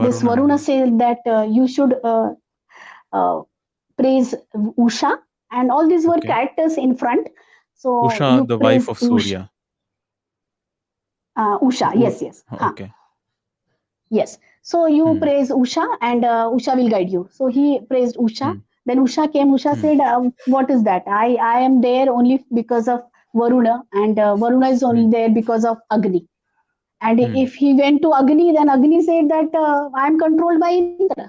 this Varuna. Varuna said that you should uh, praise Usha, and all these were Okay. characters in front. So Usha, you the wife praise of Surya. Usha, U- yes, yes, huh. Okay. Yes. So you Hmm. praise Usha, and Usha will guide you. So he praised Usha. Hmm. Then Usha came. Usha Hmm. said, "What is that? I am there only because of Varuna, and Varuna is Hmm. only there because of Agni. And Hmm. if he went to Agni, then Agni said that I am controlled by Indra.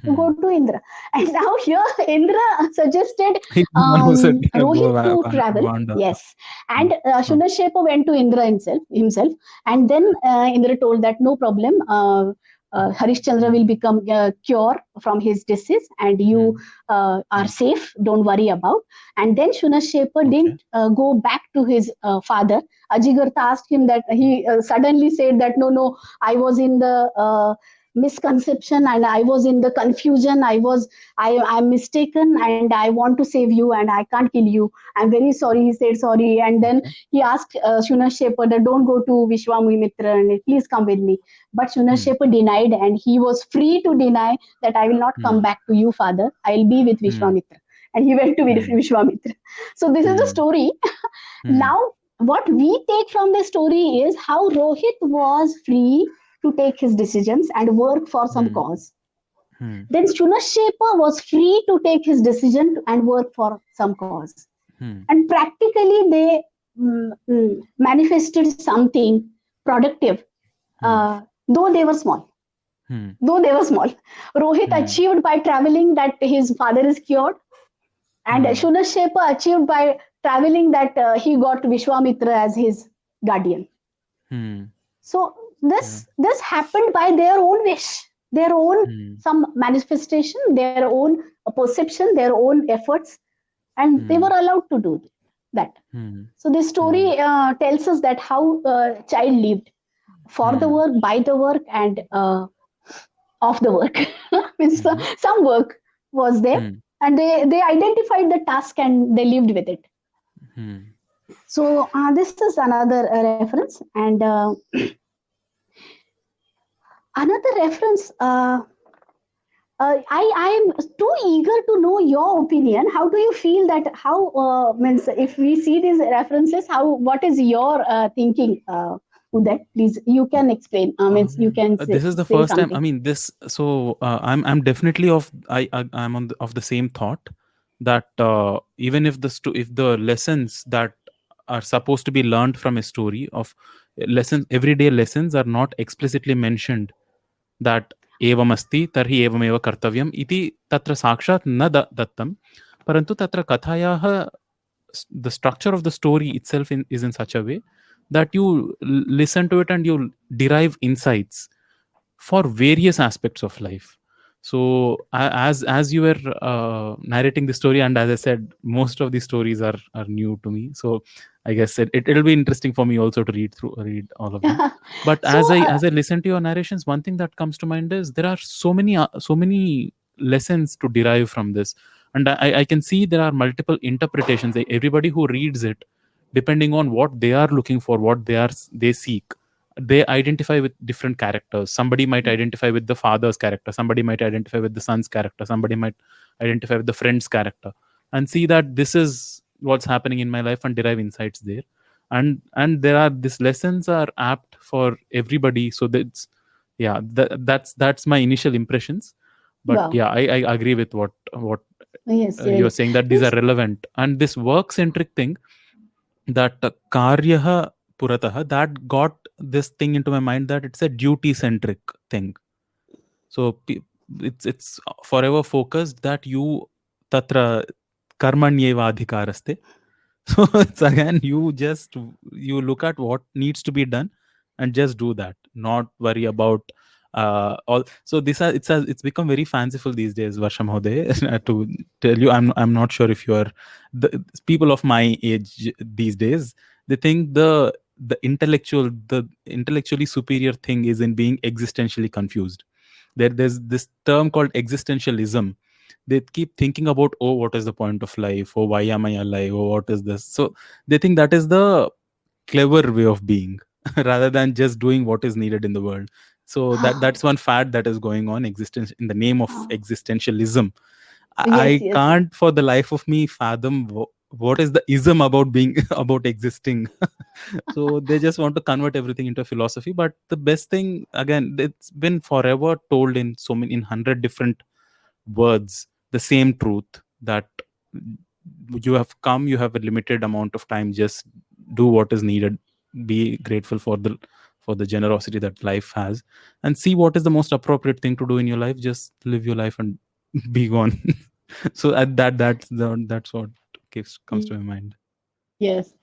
You go Hmm. to Indra." And now here Indra suggested He's the one who said Rohit go to travel. Vanda. Yes, Hmm. and Huh. Shunashepa went to Indra himself, and then Indra told that no problem. Harishchandra Hmm. will become cure from his disease, and you Hmm. are Hmm. safe. Don't worry about. And then Shunashepa Okay. didn't go back to his father. Ajigartha asked him that, Hmm. he suddenly said that no, I was in the misconception, and I was in the confusion. I'm mistaken, and I want to save you, and I can't kill you. I'm very sorry. He said sorry, and then Okay. he asked Shunashepa that don't go to Vishwamitra and please come with me. But Hmm. Shunashepa denied, and he was free to deny that I will not Hmm. come back to you, father. I'll be with Hmm. Vishwamitra. And he went to Hmm. Vishwamitra. So this is the Hmm. story. Hmm. Now, what we take from the story is how Rohit was free to take his decisions and work for some Hmm. cause. Hmm. Then Shunashepa was free to take his decision and work for some cause. Hmm. And practically, they manifested something productive, Hmm. though they were small. Hmm. Though they were small, Rohit Hmm. achieved by traveling that his father is cured, and Hmm. Shunashepa achieved by traveling that he got Vishwamitra as his guardian. Hmm. So Yeah. this happened by their own wish, their own Hmm. some manifestation, their own perception, their own efforts, and they were Hmm. allowed to do that. Hmm. So this Hmm. story tells us that how child lived for the Hmm. work, by the work, and of the work. Means Mhm. some work was there, Hmm. and they identified the task and they lived with it. Hmm. So this is another reference, and another reference. I am too eager to know your opinion. How do you feel that? How means if we see these references, how what is your thinking? Uday, please you can explain. Means you can This is the say first time. I something. mean, this. So I'm definitely of I'm on of the same thought that even if if the lessons that are supposed to be learned from a story of lessons, everyday lessons are not explicitly mentioned, that एवमस्ति तर्हि एवमेव कर्तव्यम् इति तत्र साक्षात् न दत्तं, परन्तु तत्र कथायाः the structure of the story itself is in such a way that you listen to it and you derive insights for various aspects of life. So as you were narrating the story, and as I said, most of these stories are new to me. So I guess it'll be interesting for me also to read all of them. But So, as I listen to your narrations, one thing that comes to mind is there are so many lessons to derive from this, and I can see there are multiple interpretations. Everybody who reads it, depending on what they are looking for, what they seek, they identify with different characters. Somebody might identify with the father's character, somebody might identify with the son's character, somebody might identify with the friend's character, and see that this is what's happening in my life and derive insights there. And there are these lessons are apt for everybody. So that's, yeah, that's my initial impressions. But wow. yeah, I agree with what Yes, you're really. saying, that these are Means, relevant. And this work centric thing, that karyah puratah, that got this thing into my mind, that it's a duty centric thing. So it's forever focused that you tatra karmanyeva adhikaraste. So it's again, you look at what needs to be done and just do that, not worry about all. So it's become very fanciful these days, Varsha Mahoday. To tell you, I'm not sure if you are the people of my age these days. They think the intellectually superior thing is in being existentially confused. There's this term called existentialism. They keep thinking about, oh, what is the point of life, oh, why am I alive, oh, what is this. So they think that is the clever way of being, rather than just doing what is needed in the world. So that's one fad that is going on, existence in the name of existentialism. yes, I yes. can't for the life of me fathom what is the ism about being about existing. So they just want to convert everything into a philosophy. But the best thing, again, it's been forever told in so many, in 100 different words, the same truth, that you have a limited amount of time, just do what is needed, be grateful for the generosity that life has, and see what is the most appropriate thing to do in your life. Just live your life and be gone. So at that's what comes to my mind. Yes.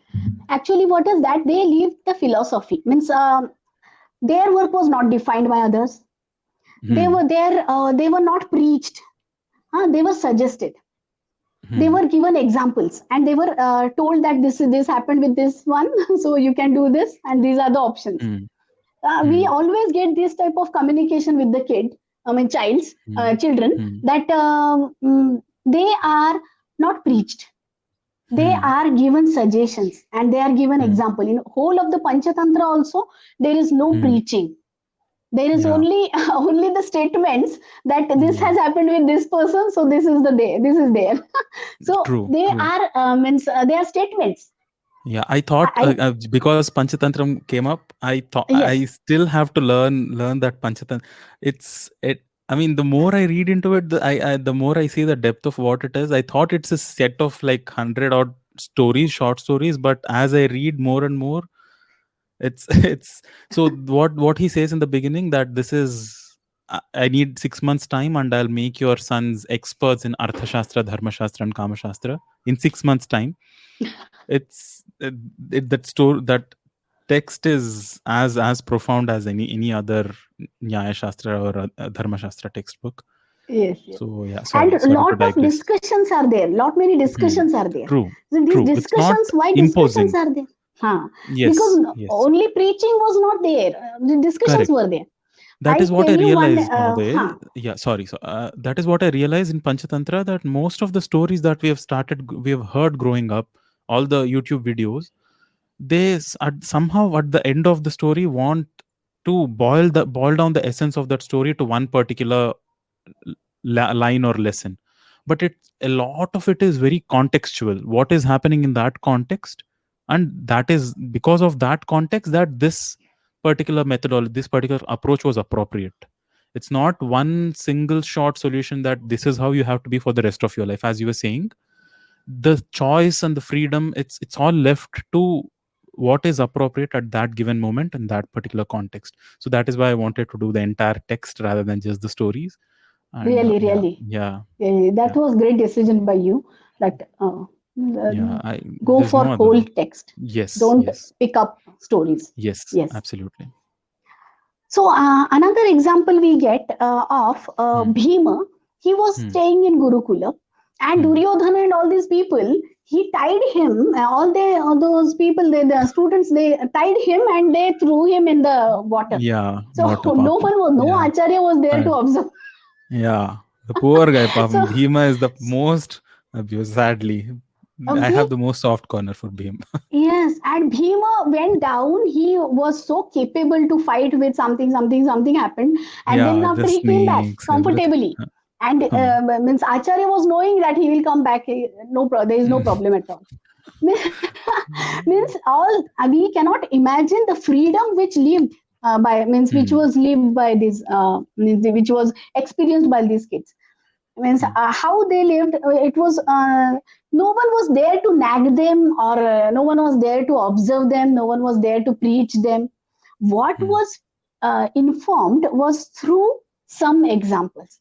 Actually, what is that? They leave the philosophy. Means their work was not defined by others. They Hmm. were there. They were not preached. They were suggested. They Hmm. were given examples, and they were told that this happened with this one, so you can do this, and these are the options. Hmm. We Hmm. always get this type of communication with the kid. I mean, Hmm. children, Hmm. that they are not preached. They Hmm. are given suggestions and they are given Hmm. example. In whole of the Panchatantra also, there is no Hmm. preaching. There is Yeah. only only the statements that this Yeah. has happened with this person, so this is the day, this is there. So True. they True. are means they are statements. Yeah, I thought I because Panchatantram came up, I thought I yes. still have to learn that Panchatantra. It's it. I mean, the more I read into it, the more I see the depth of what it is. I thought it's a set of like 100 odd stories, short stories, but as I read more and more, it's it's so what he says in the beginning, that this is I need 6 months time and I'll make your sons experts in Arthashastra, Dharmashastra, and Kamashastra in 6 months time. It's that story, that text is as profound as any other Nyaya Shastra or Dharma Shastra textbook. Yes, yes. So yeah, And a sorry to lot of digress. discussions are there. Lot many Hmm. discussions are there. True, So these true. It's not discussions, why discussions imposing. are there? Because Yes, yes, only preaching was not there. The discussions correct. were there. That I is what tell I you one. realized, Mahoday. Yeah, sorry. So that is what I realized in Panchatantra, that most of the stories that we have heard growing up, all the YouTube videos, somehow at the end of the story want to boil down the essence of that story to one particular line or lesson. But a lot of it is very contextual, what is happening in that context. And that is because of that context that this particular methodology, this particular approach was appropriate. It's not one single short solution that this is how you have to be for the rest of your life. As you were saying, the choice and the freedom, it's all left to what is appropriate at that given moment in that particular context. So that is why I wanted to do the entire text rather than just the stories. And Really, yeah, really. yeah, That yeah, was great decision by you. That yeah, I go there's for no other whole way. text. Yes, Don't yes, pick up stories. yes, Yes. absolutely. So another example we get of Bhima. He was Hmm. staying in Gurukula, and Hmm. Duryodhana and all these people. He tied him. All those people, the students, they tied him and they threw him in the water. Yeah, So water no Papam. one was, no Yeah. acharya was there to observe. Yeah, the poor guy, So Papam. Bhima is the most abused, sadly. I Bhi- have the most soft corner for Bhima. yes, and Bhima went down. He was so capable to fight with something happened, and then Yeah, the after he came back snakes, everything. comfortably. And Hmm. means Acharya was knowing that he will come back. There is no problem at all. Means all we cannot imagine the freedom which lived by means which Hmm. was lived by these which was experienced by these kids. Means Hmm. how they lived. It was no one was there to nag them, or no one was there to observe them. No one was there to preach them. What Hmm. was informed was through some examples.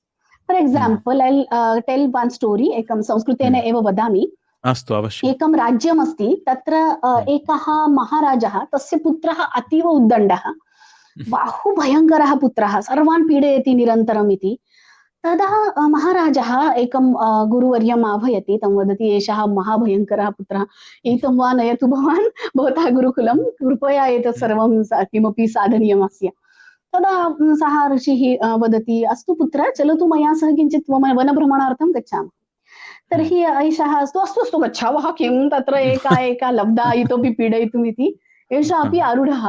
For Hmm. example, I'll tell one story. एकं संस्कृतेन Hmm. एव वदामि. Astu, avashyam. एकं राज्यमस्ति तत्र Hmm. एकः महाराजः तस्य पुत्रः अतीव उद्दण्डः बहु भयङ्करः पुत्रः सर्वान् पीडयति निरन्तरम् इति तदा महाराजः एकं गुरुवर्यम् आह्वयति तं वदति एषः महाभयङ्करः पुत्रः एतं वा नयतु भवान् भवतः गुरुकुलं कृपया एतत् सर्वं किमपि साधनीयमस्य तदा सः ऋषिः वदति अस्तु पुत्र चलतु मया सह किञ्चित् वनभ्रमणार्थं गच्छामः Hmm. तर्हि एषः अस्तु अस्तु अस्तु गच्छावः किं तत्र एका लब्धा इतोपि पीडयितुमिति एषः अपि Huh. आरूढः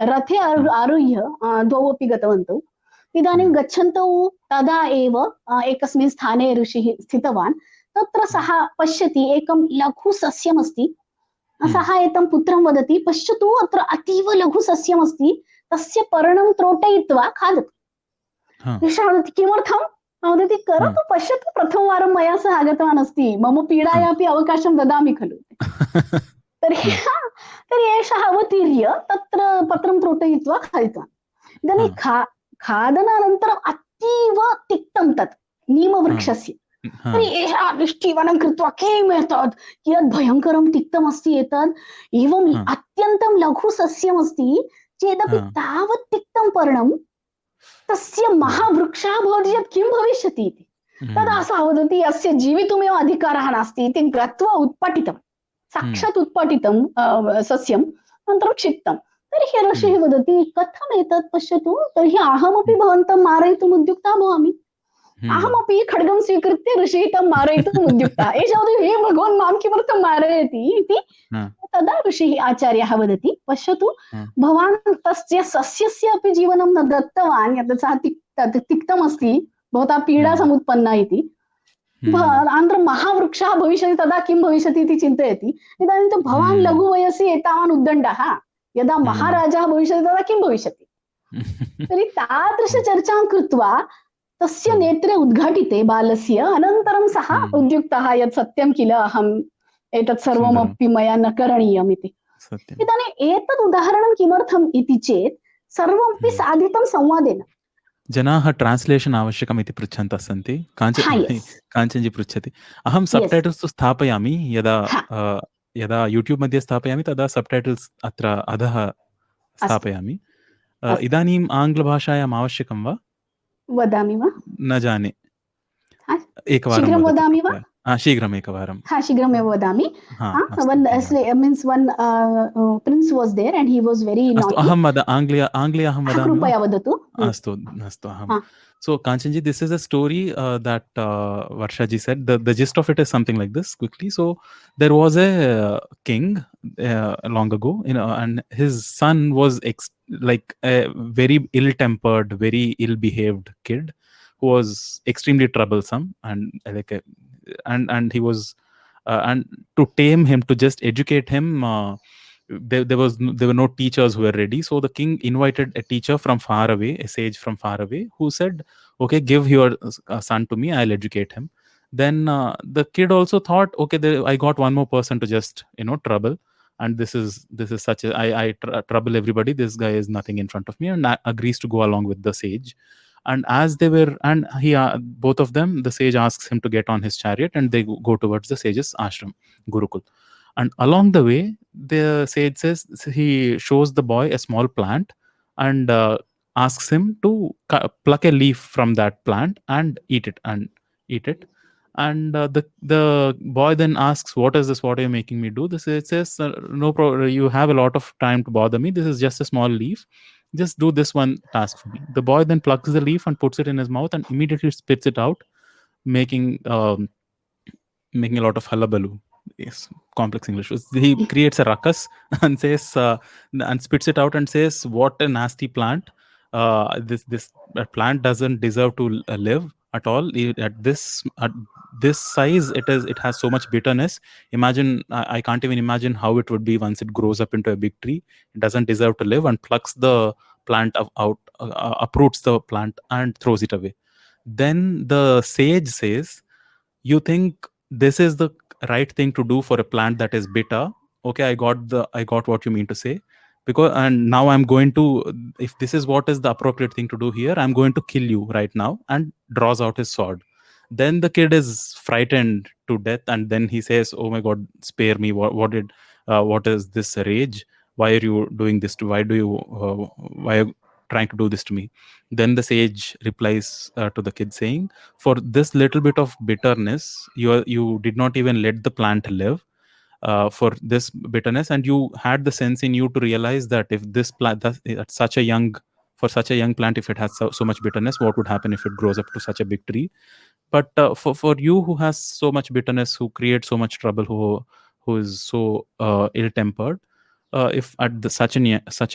रथे Huh. आरुह्य द्वौ अपि गतवन्तौ इदानीं Hmm. गच्छन्तौ तदा एव एकस्मिन् स्थाने ऋषिः स्थितवान् तत्र Hmm. सः पश्यति एकं लघु सस्यमस्ति Hmm. सः एतं पुत्रं वदति पश्यतु अत्र अतीव लघु सस्यमस्ति तस्य पर्णं त्रोटयित्वा खादतु Huh. एषः वदति किमर्थं वदति Huh. करोतु पश्यतु प्रथमवारं मया सह आगतवान् अस्ति मम Huh. पीडायापि अवकाशं ददामि खलु तर्हि Huh. तर्हि एषः अवतीर्य तत्र पत्रं त्रोटयित्वा खादितवान् इदानीं Huh. खादनानन्तरम् अतीव तिक्तं तत् नीमवृक्षस्य तर्हि Huh. एषः दृष्टिवनं कृत्वा किम् एतत् कियत् भयङ्करं तिक्तमस्ति एतत् एवम् Huh. अत्यन्तं लघु सस्यमस्ति चेदपि Huh. तावत् तिक्तं पर्णं तस्य महावृक्षः भवति चेत् किं भविष्यति इति तदा Hmm. सः वदति अस्य जीवितुमेव अधिकारः नास्ति इति गत्वा उत्पटितं साक्षात् उत्पटितं सस्यम् अनन्तरं क्षिप्तं तर्हि Hmm. ऋषिः वदति कथम् एतत् पश्यतु तर्हि अहमपि भवन्तं मारयितुम् उद्युक्ता भवामि Hmm. अहमपि खड्गं स्वीकृत्य ऋषिः तं मारयितुम् उद्युक्तः एषः वदति हे भगवान् मां किमर्थं मारयति इति Huh. तदा ऋषिः आचार्यः वदति पश्यतु Huh. भवान् तस्य सस्यस्य अपि जीवनं न दत्तवान् यत् सः तिक्तमस्ति भवता पीडा Hmm. समुत्पन्ना इति Hmm. अनन्तरं महावृक्षः भविष्यति तदा किं भविष्यति इति चिन्तयति इदानीं तु भवान् Hmm. लघुवयसि एतावान् उद्दण्डः यदा महाराजः भविष्यति तदा किं भविष्यति तर्हि तादृशचर्चां कृत्वा तस्य Hmm. नेत्रे उद्घाटिते बालस्य अनन्तरं सः Hmm. उद्युक्तः यत् सत्यं किल अहम् एतत् सुन्दरं. सर्वमपि मया न करणीयम् इति सत्यम्. इदानीम् एतत् उदाहरणं किमर्थम् इति चेत् सर्वमपि साधितं संवादेन जनाः ट्रान्स्लेशन् आवश्यकम् इति पृच्छन्तः सन्ति. काञ्चनजी पृच्छति. अहं सब्टैटल्स् तु स्थापयामि यदा यूट्यूब् मध्ये स्थापयामि तदा सब्टैटल्स् अत्र अधः स्थापयामि. इदानीम् आङ्ग्लभाषायाम् आवश्यकं वा? वदामि वा? न जाने. एकवारं शीघ्रं वदतु वदामि वा? शीघ्रम् एकवारं. शीघ्रमेव वदामि. Means one prince was there and he was very naughty. अहं आङ्ग्लीय अहं वदामि. कृपया वदतु. अस्तु अहं. So Kanchanji, this is a story that Varshaji said. The gist of it is something like this quickly. So there was a king long ago, and his son was like a very ill-tempered, very ill-behaved kid who was extremely troublesome and he was and to tame him, to just educate him, there were no teachers who were ready. So the king invited a teacher from far away, a sage from far away, who said, okay, give your son to me, I'll educate him. Then the kid also thought, okay, I got one more person to just trouble, and this is such a I trouble everybody, this guy is nothing in front of me, and agrees to go along with the sage. And as they were, and he both of them, the sage asks him to get on his chariot, and they go towards the sage's ashram, Gurukul. And along the way, the sage says, he shows the boy a small plant, and asks him to pluck a leaf from that plant and eat it. And the boy then asks, "What is this? What are you making me do?" This it says, "No problem. You have a lot of time to bother me. This is just a small leaf. Just do this one task for me." The boy then plucks the leaf and puts it in his mouth and immediately spits it out, making making a lot of hullabaloo. Yes, complex English. He creates a ruckus and says and spits it out and says, "What a nasty plant! This plant doesn't deserve to live at all. At this size, it has so much bitterness. Imagine, I can't even imagine how it would be once it grows up into a big tree. It doesn't deserve to live." And plucks the plant out, uproots the plant and throws it away. Then the sage says, "You think this is the right thing to do for a plant that is bitter? Okay, I got what you mean to say. Because and now I'm going to, if this is what is the appropriate thing to do here, I'm going to kill you right now." And draws out his sword. Then the kid is frightened to death, and then he says, "Oh my god, spare me. What is this rage? Why are you doing this to, why are you trying to do this to me?" Then the sage replies to the kid saying, "For this little bit of bitterness, you did not even let the plant live. For this bitterness, and you had the sense in you to realize that if this plant, at such a young for such a young plant, if it has so much bitterness, what would happen if it grows up to such a big tree? But for you, who has so much bitterness, who creates so much trouble, who is so ill-tempered, if at such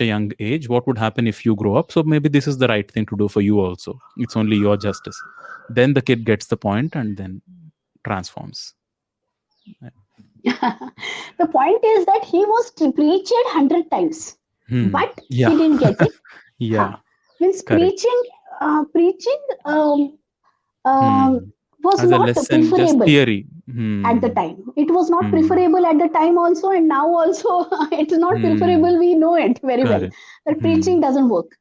a young age, what would happen if you grow up? So maybe this is the right thing to do for you also. It's only your justice." Then the kid gets the point and then transforms. The point is that he was preached 100 times, but Yeah. he didn't get it. Yeah. Means Correct. preaching was As a not lesson, just preferable theory. at the time. It was not preferable at the time also, and now also it's not preferable. We know it very well Correct. that preaching doesn't work.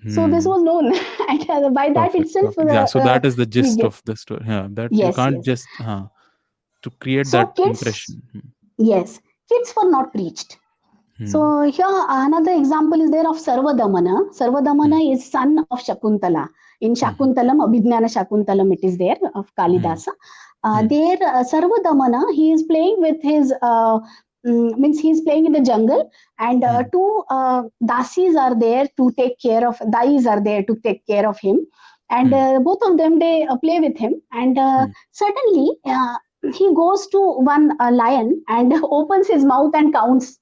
So this was known, and by that Perfect. itself, Perfect. Yeah. So that is the we gist get of the story. Yeah. That you yes, can't yes. just to create So that kids, impression. yes, kids were not preached. So here another example is there of Sarvadamana. Sarvadamana is son of Shakuntala. In Shakuntalam, Abhijnana Shakuntalam, it is there of Kalidasa. There, Sarvadamana, he is playing with his means he is playing in the jungle, and two dasis are there to take care of dais are there to take care of him, and both of them they play with him, and suddenly he goes to one lion and opens his mouth and counts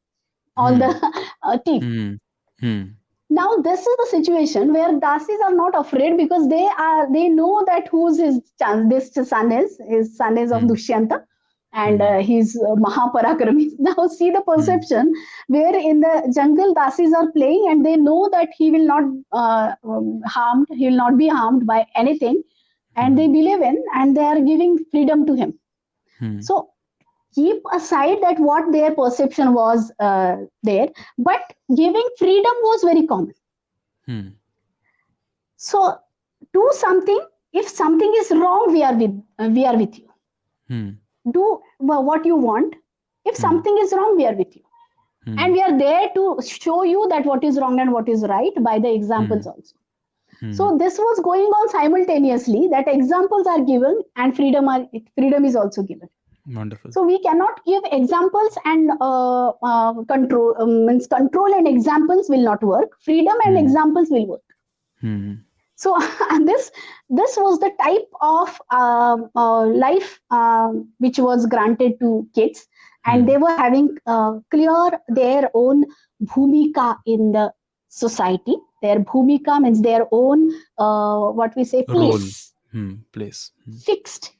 all the teeth. Now this is the situation where dasis are not afraid because they know that who's this son is of Dushyanta, and he's Mahaparakrami. Now see the perception where in the jungle dasis are playing and they know that he will not he will not be harmed by anything, and they believe in and they are giving freedom to him. So keep aside that what their perception was there, but giving freedom was very common. So do something. If something is wrong, we are with you. Do what you want. If something is wrong, we are with you, and we are there to show you that what is wrong and what is right by the examples also. So this was going on simultaneously. That examples are given and freedom is also given. Wonderful. So we cannot give examples and control. Means control and examples will not work. Freedom and examples will work. So this was the type of life which was granted to kids, and they were having clear their own bhumika in the society. Their bhumika means their own what we say place. Place. Fixed,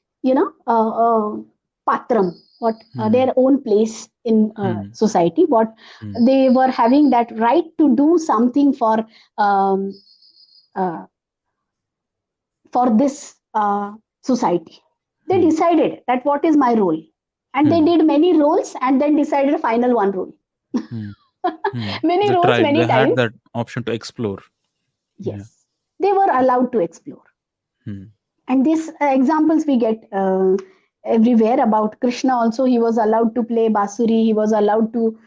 patram, what their own place in society. What they were having that right to do something for this society. They decided that what is my role, and they did many roles and then decided a final one role. Many roles, many they times. Had that option to explore. Yes, they were allowed to explore. And these examples we get everywhere. About Krishna also, he was allowed to play Basuri, he was allowed to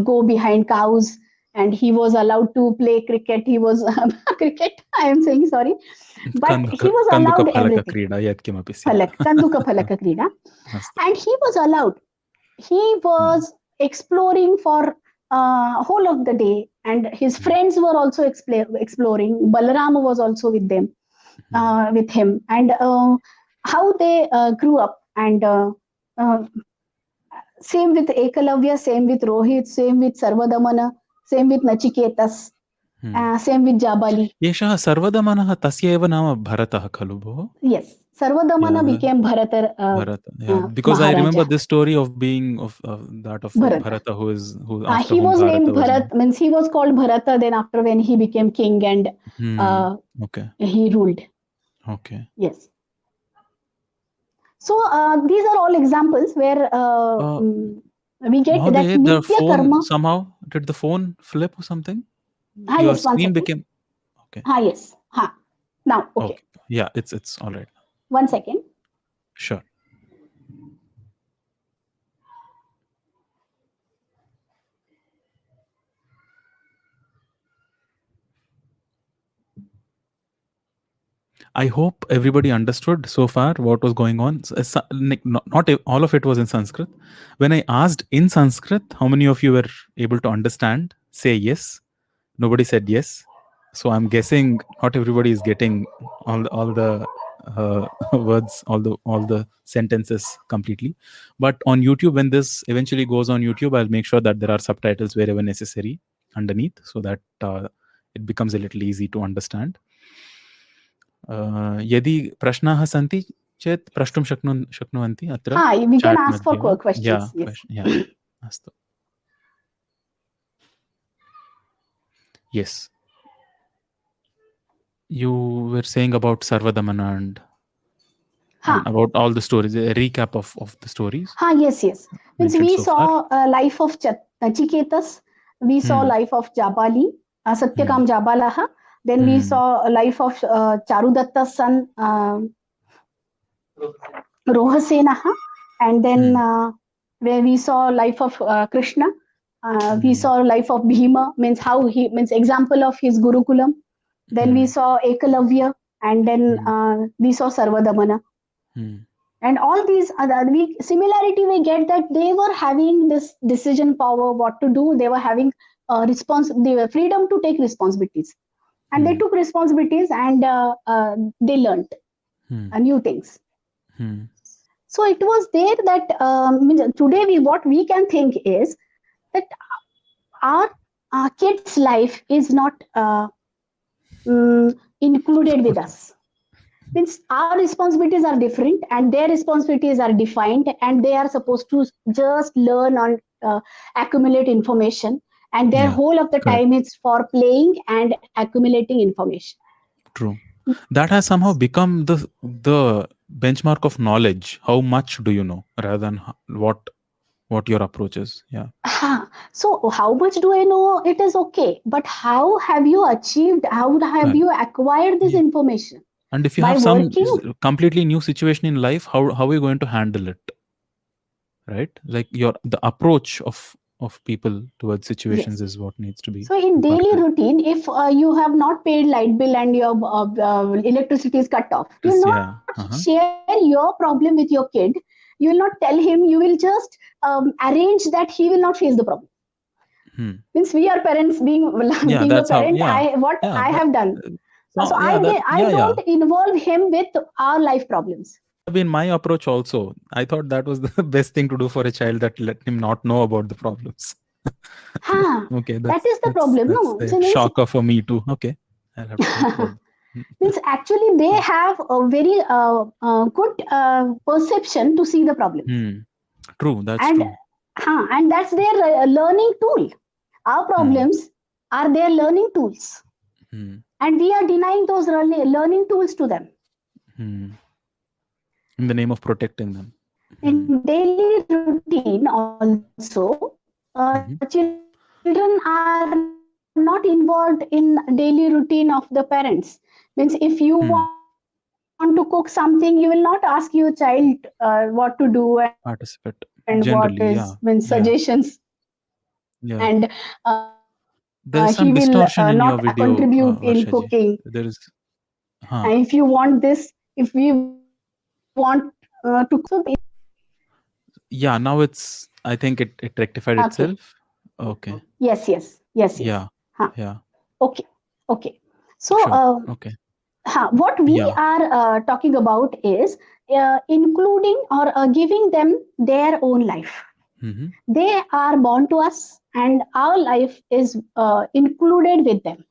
go behind cows, and he was allowed to play cricket. He was cricket. I am saying sorry, but he was allowed everything. क्रीडा यत्किमपि स्यात् Falak, Kanduka Falaka Krida, अस्तु and he was allowed. He was exploring for whole of the day, and his friends were also exploring. Balaram was also with them, with him, and how they grew up, and same with Ekalavya, same with Rohit, same with Sarvadamana, same with Nachiketas, same with Jabali. एषः सर्वदमनः तस्य एव नाम भरतः खलु भोः? Yes, Sarvadamana became Bharata. Bharata, because I remember this story of being of that of Bharata, who after he whom was Bharata named Bharat, means he was called Bharata. Then after when he became king and okay, he ruled. Okay. Yes. So these are all examples where we get Mahoday, that the Nitya phone Karma. somehow, did the phone flip or something? Yes, Your one screen second. became okay. Yes. Now, okay. Yeah, it's all right. 1 second. Sure. I hope everybody understood so far what was going on. Not all of it was in Sanskrit. When I asked in Sanskrit, how many of you were able to understand? Say yes. Nobody said yes. So I'm guessing not everybody is getting all the words, all the sentences completely. But on YouTube, when this eventually goes on YouTube, I'll make sure that there are subtitles wherever necessary underneath, so that it becomes a little easy to understand. यदि प्रश्नाः सन्ति चेत् प्रष्टुं शक्नुवन्ति अत्र chat मध्ये वा? अस्तु. Yes. You were saying about Sarvadamana and about all the stories, a recap of the stories. Yes. Means we saw life of Nachiketas, we saw life of Jabali, Satyakam Jabalaha. Then we saw a life of Charudatta's son Rohasenaha, and then where we saw life of Krishna, we saw life of Bhima, means how he means example of his Gurukulam. Then we saw Ekalavya, and then we saw Sarvadamana. And all these similarity we get that they were having this decision power, what to do. They were having the freedom to take responsibilities. And they took responsibilities, and they learned new things. So it was there that today what we can think is that our kids' life is not included with us. Means our responsibilities are different, and their responsibilities are defined, and they are supposed to just learn and accumulate information. And their whole of the time is for playing and accumulating information. True. That has somehow become the benchmark of knowledge. How much do you know, rather than what your approach is. Yeah. So how much do I know? It is okay. But how have you achieved? How have you acquired this information? And if you have some completely new situation in life, how are you going to handle it? Right? Like the approach of people towards situations is what needs to be. So in daily routine, if you have not paid light bill and your electricity is cut off, you will not share your problem with your kid. You will not tell him. You will just arrange that he will not face the problem. Means we are parents, being a parent. I have done. So I don't involve him with our life problems. Been my approach also. I thought that was the best thing to do for a child, that let him not know about the problems. Okay, that is the problem. That's a shocker for me too. Okay, I'll have to think about it. Means actually they have a very good perception to see the problem. True, that's true. And that's their learning tool. Our problems are their learning tools. And we are denying those learning tools to them. In the name of protecting them. In daily routine also, children are not involved in daily routine of the parents. Means if you want to cook something, you will not ask your child what to do and participate. And generally, what is suggestions. And There is he some will distortion in your not video, contribute in Varshaji. cooking. There is, And if you want this, if we want to cook, so yeah. Now I think it rectified okay. itself. Okay. Yes. Yeah. Huh. Yeah. Okay. So, Sure. Okay. what we Yeah. are talking about is including or giving them their own life. Mm-hmm. They are born to us, and our life is included with them.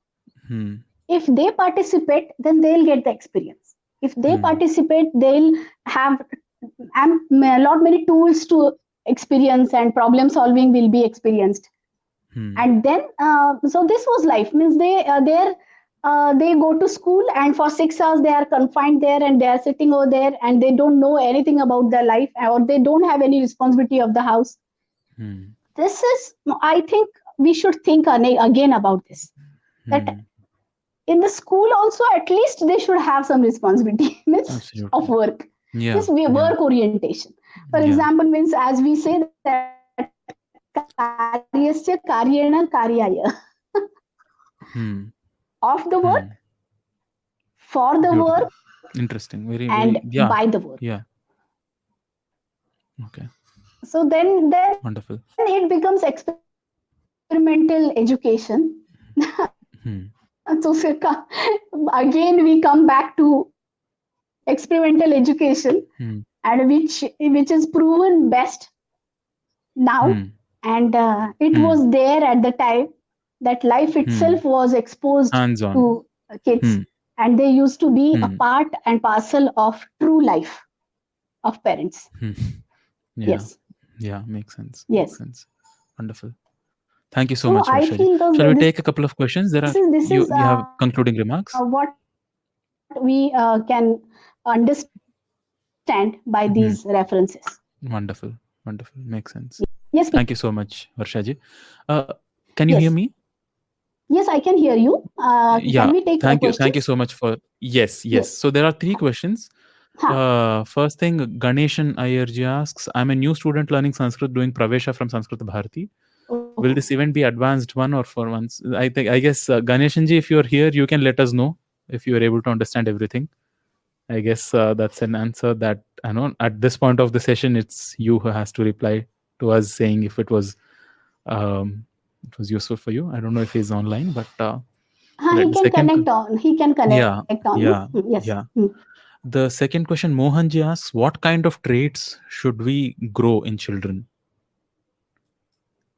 Hmm. If they participate, then they'll get the experience. If they participate, they'll have a lot many tools to experience, and problem solving will be experienced. And then so this was life, means they go to school, and for 6 hours they are confined there, and they are sitting over there, and they don't know anything about their life, or they don't have any responsibility of the house. This is, I think we should think again about this, that in the school also at least they should have some responsibility means of Absolutely. work. Yeah. This work orientation, for Yeah. example, means as we say that karyasya karyena karyaya, of the work, for the Beautiful. work, Interesting. Very, and very, yeah. by the work. Yeah. Okay. So then Wonderful. it becomes experimental education. So again we come back to experimental education, and which is proven best now. And it was there at the time that life itself was exposed Hands-on. to kids, and they used to be a part and parcel of true life of parents. Yeah. Yes. Yeah, makes sense. Yes. Makes sense. Wonderful. Thank you so So much, I Varshaji. feel Shall we take a couple of questions? You have concluding remarks? What we can understand by these references. Wonderful. Wonderful. Makes sense. Yes. Thank you so much, Varshaji. Can you hear me? Yes, I can hear you. Yeah. Can we take Thank you. questions? Thank you so much for yes. So there are 3 questions. First thing, Ganeshan Ayerji asks, I'm a new student learning Sanskrit doing Pravesha from Sanskrit Bharati. Will this event be advanced 1 or 4 months? I guess Ganeshanji, if you're here, you can let us know if you are able to understand everything. I guess that's an answer that I know at this point of the session, it's you who has to reply to us saying if it was useful for you. I don't know if he's online, but he can connect on. He can connect on. Yeah. Yes. Yeah. The second question, Mohanji asks, what kind of traits should we grow in children?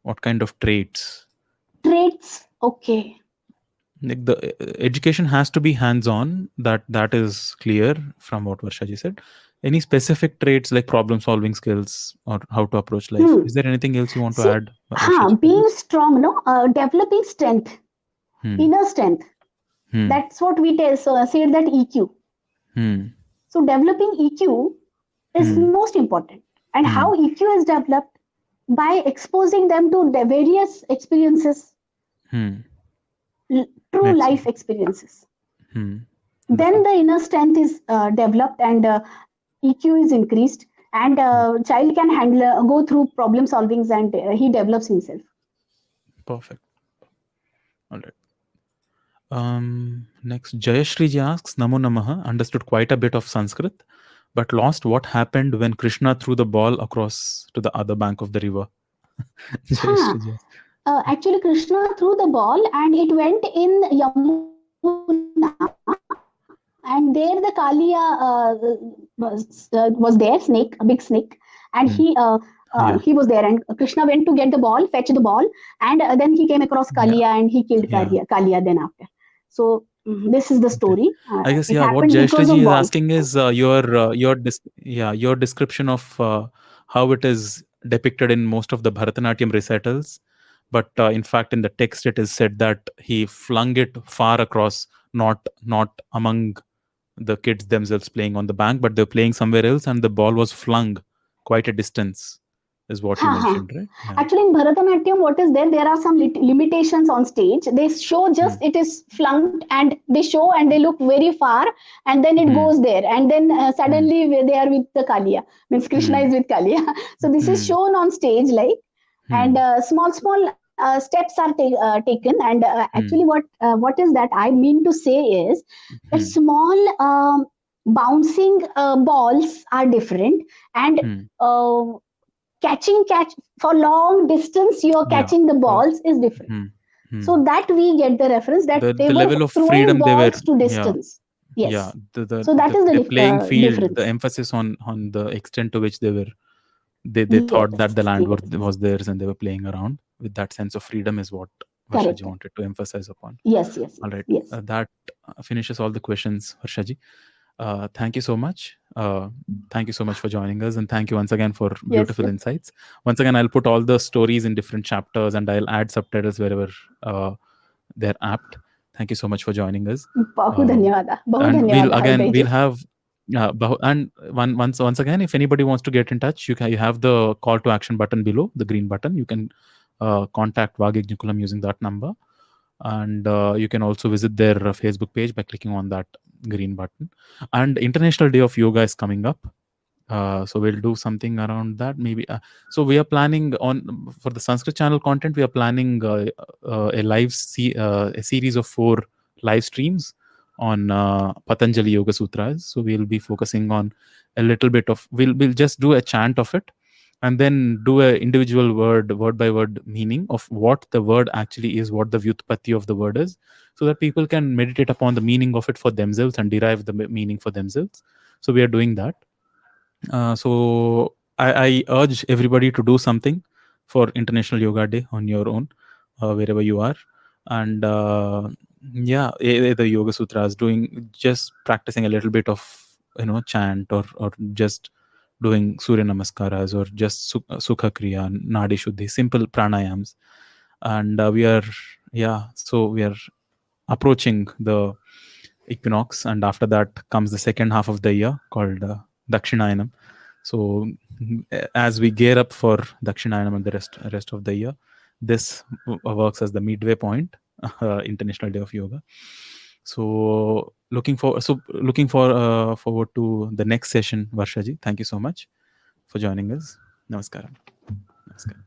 What kind of traits? Traits, okay. Like the education has to be hands-on. That is clear from what Varshaji said. Any specific traits like problem-solving skills or how to approach life? Is there anything else you want to add? Being strong, developing strength, inner strength. That's what we say that EQ. So developing EQ is most important. And how EQ is developed? By exposing them to the various experiences, true life experiences. Then the inner strength is developed, and EQ is increased, and child can go through problem solvings, and he develops himself. Perfect. All right. Next, Jayashriji asks, Namo Namaha, understood quite a bit of Sanskrit, but lost what happened when Krishna threw the ball across to the other bank of the river. Actually, Krishna threw the ball and it went in Yamuna, and there the Kaliya was there, a big snake, and he was there, and Krishna went to get the ball, fetch the ball, and then he came across Kaliya and he killed Kaliya then after. So this is the story. I guess what Jayashriji is asking is your description of how it is depicted in most of the Bharatanatyam recitals, but in fact in the text it is said that he flung it far across, not among the kids themselves playing on the bank, but they're playing somewhere else, and the ball was flung quite a distance. Is what you mentioned, right? Yeah. Actually, in Bharatanatyam, what is there? There are some limitations on stage. They show just it is flung, and they show and they look very far, and then it goes there, and then suddenly they are with the Kaliya. Means Krishna is with Kaliya. So this is shown on stage, like, and small steps are taken, and actually what is that I mean to say is that Hmm. small bouncing balls are different, and Hmm. catch for long distance you are Yeah. catching the Uh, balls is different. hmm. Hmm. So that we get the reference that they The were level of throwing freedom they were, balls to yeah, distance. yeah, Yes. So that is the the playing field, the difference. emphasis on the extent to which they Yes, thought that the land yes, was theirs and they were playing around with that sense of freedom is what correct, Varshaji correct. wanted to emphasize upon. Yes, yes, All yes, right, yes, that finishes all the questions, Varshaji. Thank you so much. Thank you so much for joining us, and thank you once again for yes, beautiful yes. insights. Once again, I'll put all the stories in different chapters, and I'll add subtitles wherever they're apt. Thank you so much for joining us. बहु Uh, धन्यवाद, बहु and धन्यवाद we'll Haribhai. have and once again, if anybody wants to get in touch, you have the call to action button below, the green button. You can contact Vagigniculam using that number, and you can also visit their Facebook page by clicking on that green button. And International Day of Yoga is coming up, so we'll do something around that maybe. So we are planning on, for the Sanskrit channel content, we are planning a series of 4 live streams on Patanjali Yoga Sutras. So we'll be focusing on a little bit of, we'll just do a chant of it, and then do a individual word by word meaning of what the word actually is, what the vyutpatti of the word is, so that people can meditate upon the meaning of it for themselves and derive the meaning for themselves. So we are doing that. So I urge everybody to do something for International Yoga Day on your own, wherever you are, and yeah, either Yoga Sutras, doing, just practicing a little bit of chant, or just doing Surya Namaskaras, or just Sukha Kriya, Nadi Shuddhi, simple pranayams, and we are approaching the equinox, and after that comes the second half of the year called Dakshinayinam. So as we gear up for Dakshinayinam and the rest of the year, this works as the midway point, International Day of Yoga. So forward to the next session, Varshaji. Thank you so much for joining us. Namaskaram. Namaskaram.